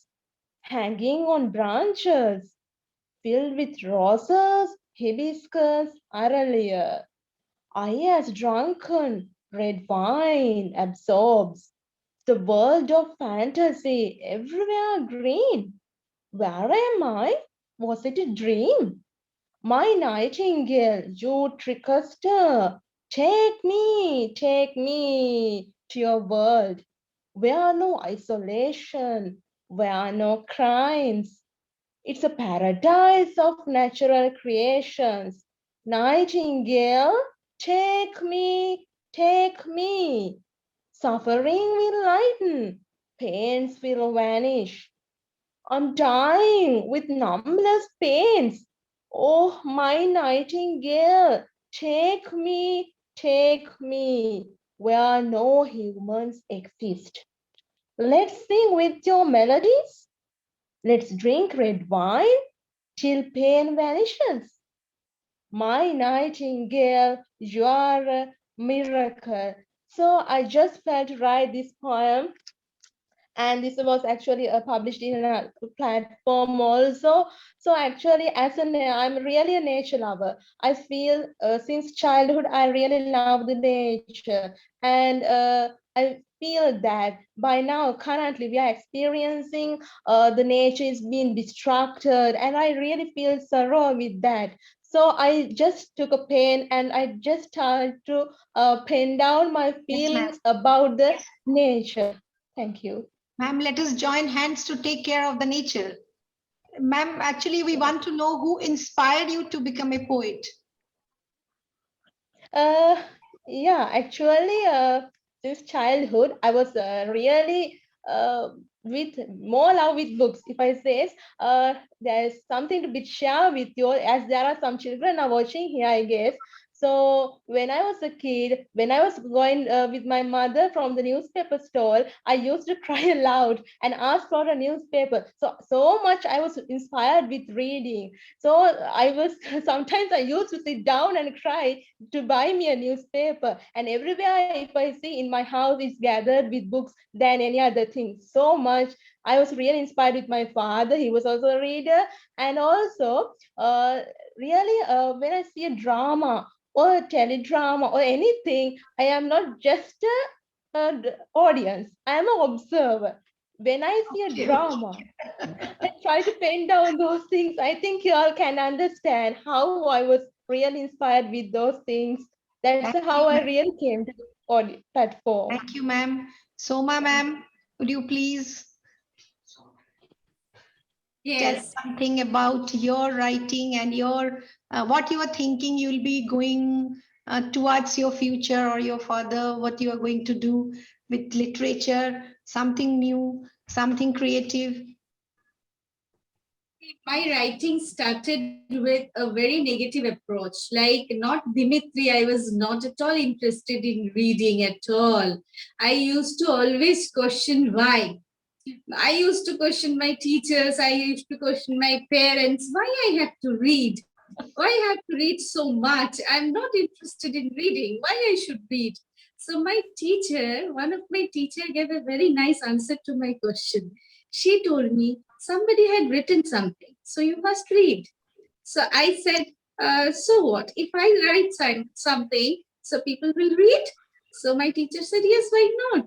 hanging on branches, filled with roses, hibiscus, araliya. I, as drunken red wine, absorbs the world of fantasy, everywhere green. Where am I? Was it a dream? My nightingale, you trickster, take me to your world, where no isolation, where no crimes. It's a paradise of natural creations. Nightingale, take me. Suffering will lighten, pains will vanish. I'm dying with numberless pains. Oh, my nightingale, take me, where no humans exist. Let's sing with your melodies. Let's drink red wine till pain vanishes. My nightingale, you are a miracle. So I just felt to write this poem, and this was actually published in a platform also. So actually, I'm really a nature lover. I feel since childhood I really love the nature, and I feel that by now currently we are experiencing the nature is being destructed, and I really feel sorrow with that. So I just took a pen and I just started to pen down my feelings about the nature. Thank you. Ma'am, let us join hands to take care of the nature. Ma'am, actually, we want to know who inspired you to become a poet. Yeah, actually, since childhood, I was really with more love with books. If I say, there's something to be shared with you, as there are some children are watching here, I guess. So when I was a kid, when I was going with my mother from the newspaper stall, I used to cry aloud and ask for a newspaper. So much I was inspired with reading. So I was sometimes I used to sit down and cry to buy me a newspaper. And everywhere, if I see in my house, is gathered with books than any other thing. So much I was really inspired with my father. He was also a reader. And also, really, when I see a drama or a teledrama or anything, I am not just an audience. I am an observer. When I see a drama, I try to pen down those things. I think you all can understand how I was really inspired with those things. That's how I really came to the platform. Thank you, ma'am. Soma, ma'am, would you please tell Yes. something about your writing and your what you are thinking you'll be going towards your future or your further, what you are going to do with literature, something new, something creative? My writing started with a very negative approach. Like, not Dimithri, I was not at all interested in reading at all. I used to always question why. I used to question my teachers, I used to question my parents, why I have to read? Why I have to read so much? I'm not interested in reading. Why I should read? So my teacher, one of my teacher gave a very nice answer to my question. She told me, somebody had written something, so you must read. So I said, so what? If I write something, so people will read? So my teacher said, yes, why not?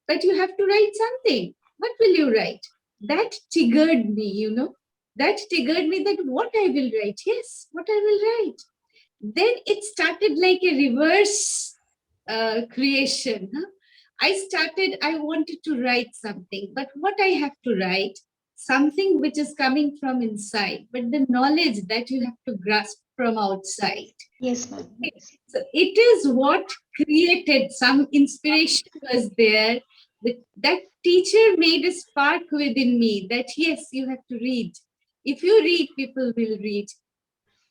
But you have to write something. What will you write? That triggered me, that triggered me that what I will write. Yes, what I will write. Then it started like a reverse creation. I wanted to write something, but what I have to write, something which is coming from inside, but the knowledge that you have to grasp from outside. Yes, ma'am. So it is what created some inspiration was there. That teacher made a spark within me that yes, you have to read. If you read, people will read.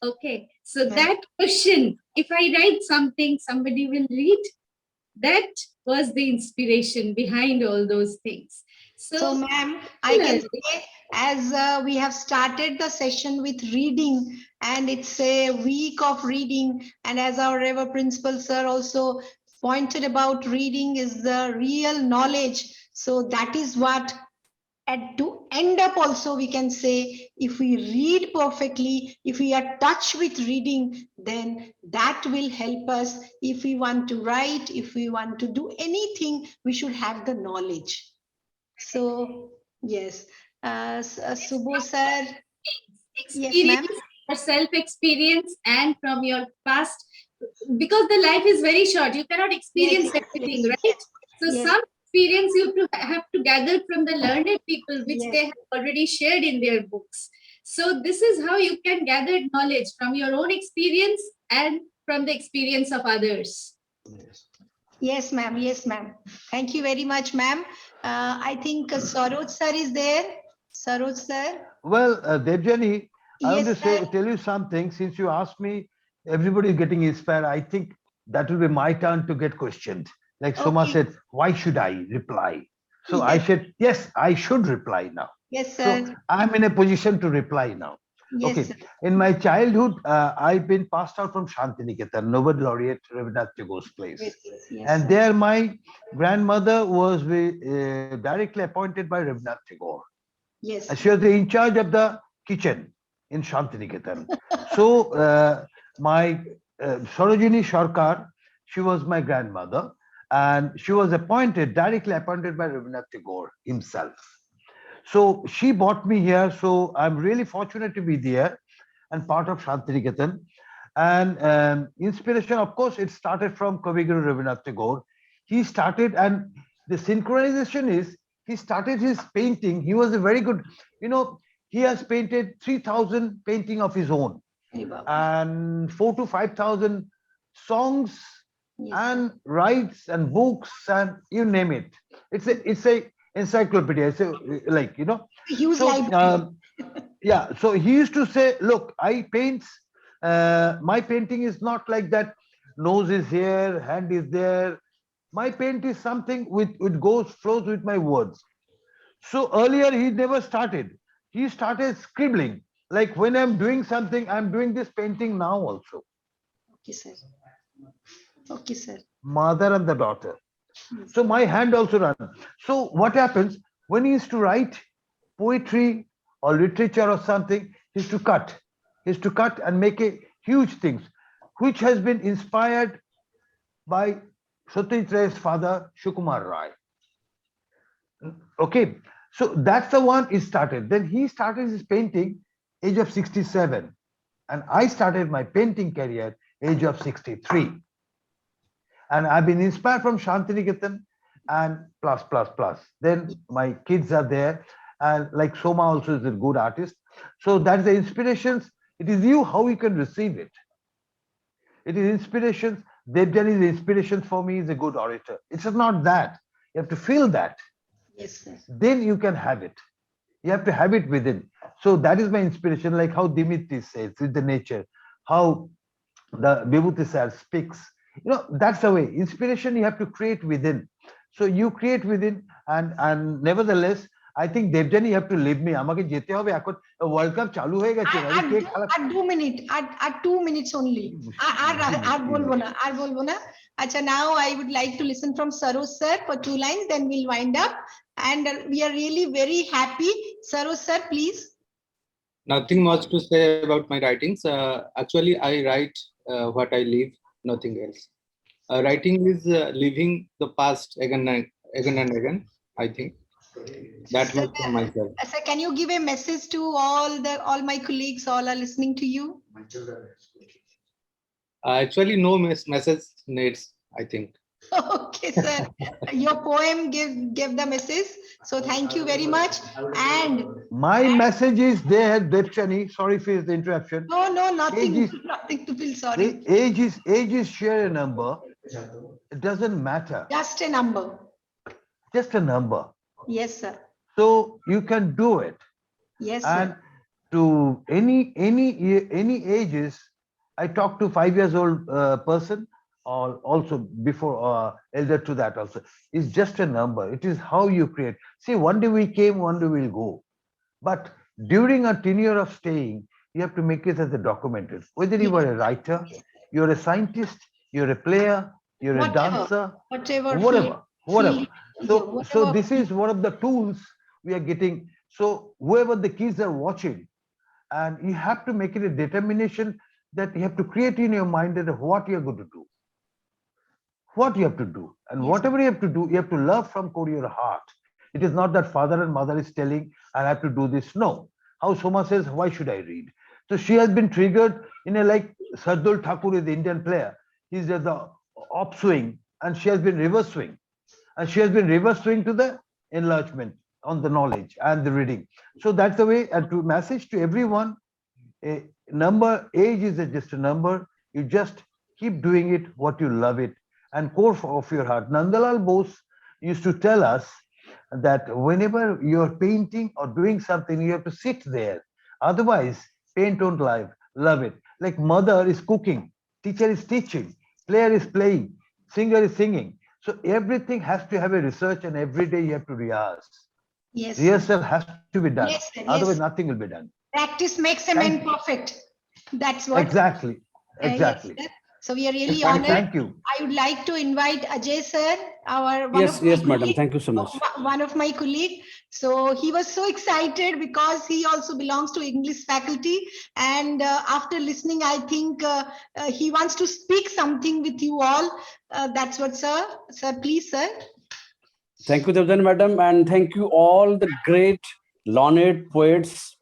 Okay, so Yeah. that question, if I write something, somebody will read. That was the inspiration behind all those things. So, ma'am, I can say, as we have started the session with reading, and it's a week of reading, and as our Rever Principal Sir also pointed about, reading is the real knowledge. So that is what, and to end up also, we can say, if we read perfectly, if we are touched with reading, then that will help us. If we want to write, if we want to do anything, we should have the knowledge. So, yes. Subho sir. Yes, ma'am. Self-experience and from your past, because the life is very short. You cannot experience everything, yes, right? So yes. some experience you have to gather from the learned people, which they have already shared in their books. So this is how you can gather knowledge from your own experience and from the experience of others. Yes, ma'am. Yes, ma'am. Thank you very much, ma'am. I think Saroj sir is there. Saroj sir. Well, Debjani, I want Yes, to tell you something. Since you asked me, everybody is getting inspired. I think that will be my turn to get questioned. Like Soma said, why should I reply? So I said, yes, I should reply now. Yes, sir. So I'm in a position to reply now. Yes, Okay. sir. In my childhood, I've been passed out from Shantiniketan, Nobel laureate Rabindranath Tagore's place. And sir. there my grandmother was directly appointed by Rabindranath Tagore. Yes. And she was in charge of the kitchen in Shantiniketan. So my Sarojini Sarkar, she was my grandmother, and she was directly appointed by Rabindranath Tagore himself. So she brought me here. So I'm really fortunate to be there and part of Shantiniketan. And inspiration, of course, it started from Kaviguru Rabindranath Tagore. He started, and the synchronization is, he started his painting. He was a very good, he has painted 3,000 painting of his own and 4,000 to 5,000 songs and rights and books and you name it. It's a encyclopedia. It's Huge so, yeah. So he used to say, look, I paint, my painting is not like that. Nose is here, hand is there. My paint is something which flows with my words. So earlier he never started. He started scribbling. Like when I'm doing something, I'm doing this painting now also. Okay, sir. Okay, sir. Mother and the daughter. So my hand also runs. So what happens when he used to write poetry or literature or something, he used to cut. He used to cut and make a huge things, which has been inspired by Satyajit Ray's father, Shukumar Rai. Okay, so that's the one he started. Then he started his painting age of 67, and I started my painting career age of 63. And I've been inspired from Shantiniketan and plus. Then my kids are there, and like Soma also is a good artist. So that's the inspirations. It is you how you can receive it. It is inspirations Debjani's inspiration for me is a good orator. It's not that. You have to feel that. Yes, sir. Then you can have it. You have to have it within. So that is my inspiration, like how Dimithri says with the nature, how the Bibhuti sir speaks. You know, that's the way. Inspiration you have to create within. So you create within, and nevertheless, I think Debjani, you have to leave me. আমাকে যেতে হবে এখন world cup চালু হয়ে গেছে আর 2 minutes, আর 2 minutes only. আর বলবো না. Acha, now I would like to listen from Saro sir for 2 lines, then we'll wind up. And we are really very happy. Saro sir, please. Nothing much to say about my writings. Actually, I write what I live, nothing else. Writing is living the past again and again, I think. That much from myself. Sir, can you give a message to all my colleagues, all are listening to you? Actually, no message needs, I think. Okay, sir. Your poem gave the message. So thank you very much. And my message is there, Debjani. Sorry for the interruption. No, nothing to feel sorry. Age is sheer a number. It doesn't matter. Just a number. Just a number. Yes, sir. So you can do it. Yes, and sir. To any ages, I talk to 5 years old person, or also before elder to that also. It's just a number. It is how you create. See, one day we came, one day we'll go. But during a tenure of staying, you have to make it as a documented. Whether you are a writer, you're a scientist, you're a player, you're a dancer, whatever. So this is one of the tools we are getting. So whoever the kids are watching, and you have to make it a determination that you have to create in your mind that what you're going to do. What you have to do. And whatever you have to do, you have to love from core your heart. It is not that father and mother is telling, I have to do this. No. How Soma says, why should I read? So she has been triggered in a like Sardul Thakur is the Indian player. He's at the upswing and she has been reverse swing. And she has been reverse swing to the enlargement on the knowledge and the reading. So that's the way. And to message to everyone, a number, age is just a number. You just keep doing it, what you love it, and core of your heart. Nandalal Bose used to tell us that whenever you're painting or doing something, you have to sit there. Otherwise, paint don't love it. Like mother is cooking, teacher is teaching, player is playing, singer is singing. So everything has to have a research, and every day you have to rehearse. Yes. Rehearsal has to be done. Yes, sir, Otherwise, yes. nothing will be done. Practice makes a man perfect. That's what. Exactly. Yes, so we are really honored. Thank you. I would like to invite Ajay sir, Yes, madam. Thank you so much. One of my colleague. So he was so excited because he also belongs to English faculty, and after listening, I think he wants to speak something with you all. That's what, sir. Sir, please, sir. Thank you, Debjani madam, and thank you all the great learned poets,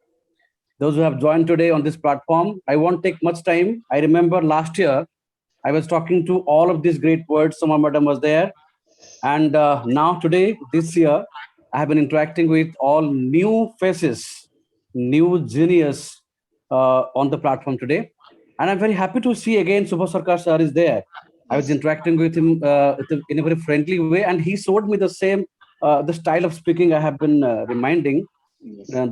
those who have joined today on this platform. I won't take much time. I remember last year, I was talking to all of these great poets. Soma madam was there. And now today, this year, I have been interacting with all new faces, new genius on the platform today. And I'm very happy to see again Subho Sarkar sir is there. I was interacting with him in a very friendly way, and he showed me the same, the style of speaking I have been reminding,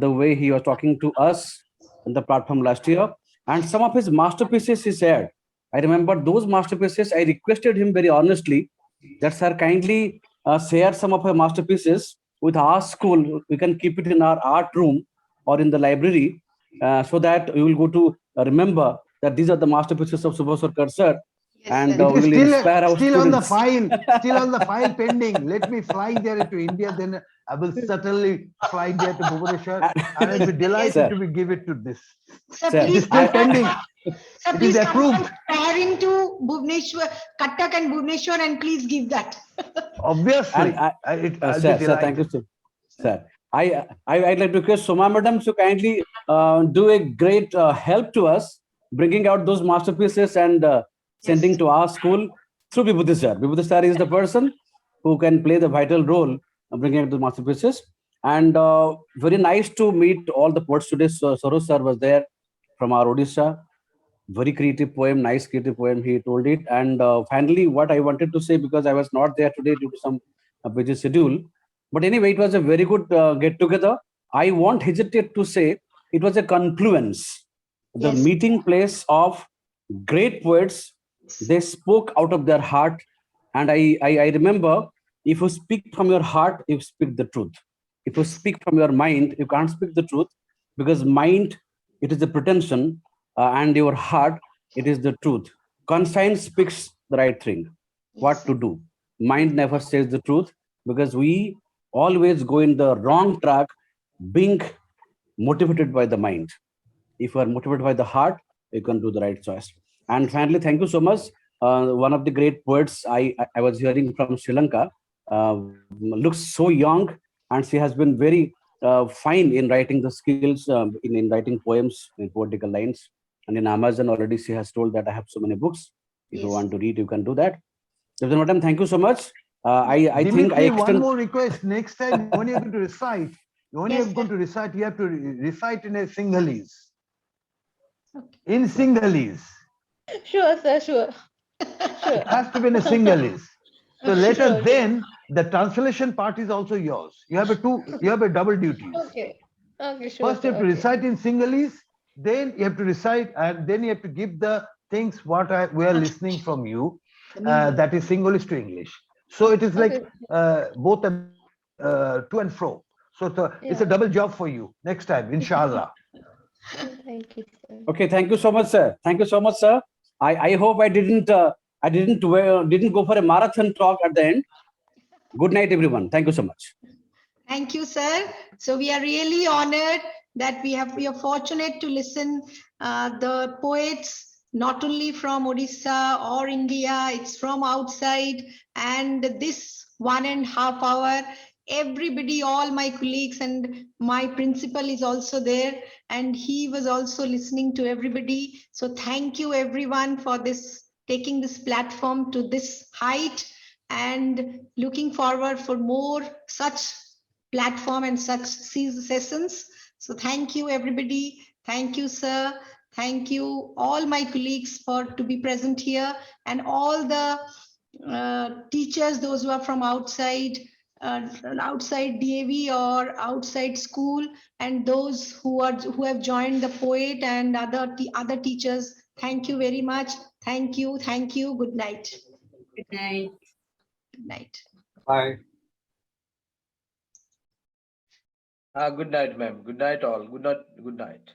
the way he was talking to us on the platform last year. And some of his masterpieces he shared. I remember those masterpieces. I requested him very honestly that, sir, kindly share some of her masterpieces with our school. We can keep it in our art room or in the library, so that we will go to remember that these are the masterpieces of Subho Sarkar sir. And we will inspire our still students. still on the file pending. Let me fly there to India, then I will certainly fly there to Bhubaneswar, and I'll be delighted to give it to this. Sir, Sir, please, still pending. Sir, It please is come approved. pairing to Bhubaneswar, Cuttqack and Bhubaneswar, and please give that. Obviously, And I'll sir, be sir, thank you, sir. I'd like to request Soma madam to kindly do a great help to us, bringing out those masterpieces and sending to our school through Bibhuti sir. Bibhuti sir is the person who can play the vital role of bringing out the masterpieces. And very nice to meet all the poets today. So Saro sir was there from our Odisha. Very creative poem, nice creative poem. He told it. And finally, what I wanted to say, because I was not there today due to some busy schedule. But anyway, it was a very good get together. I won't hesitate to say it was a confluence, the Yes. meeting place of great poets. They spoke out of their heart. And I remember, if you speak from your heart, you speak the truth. If you speak from your mind, you can't speak the truth, because mind, it is a pretension, and your heart, it is the truth. Conscience speaks the right thing, what to do. Mind never says the truth, because we always go in the wrong track, being motivated by the mind. If you are motivated by the heart, you can do the right choice. And finally, thank you so much. One of the great poets I was hearing from Sri Lanka looks so young, and she has been very fine in writing the skills, in writing poems in poetical lines. And in Amazon already she has told that I have so many books. If you Yes. want to read, you can do that. Debjani Madam, thank you so much. I think I Dimitri, one extend. more request. Next time, when you're going to recite, when Yes, you're going to recite, you have to recite in a Sinhalese. In Sinhalese. Sure, sir, sure. Sure. It has to be in a Sinhalese. So let Sure, us sure. then, the translation part is also yours. You have a double duties. Okay. Okay, sure. First, you have to recite in Sinhalese, then you have to recite, and then you have to give the things what we are listening from you. That is Sinhalese to English. So it is like both to and fro. So it's a double job for you next time, inshallah. Thank you, sir. Okay, thank you so much, sir. Thank you so much, sir. I hope I didn't go for a marathon talk at the end. Good night, everyone. Thank you so much. Thank you, sir. So we are really honored that we are fortunate to listen the poets not only from Odisha or India, it's from outside. And this 1.5 hour, everybody, all my colleagues and my principal is also there, and he was also listening to everybody. So thank you everyone for this, taking this platform to this height, and looking forward for more such platform and such sessions. So thank you everybody. Thank you, sir. Thank you all my colleagues for to be present here, and all the teachers, those who are from outside DAV or outside school, and those who have joined the poet and other teachers. Thank you very much. Thank you. Thank you. Good night. Good night. Good night. Bye. Good night, ma'am. Good night, all. Good night. Good night.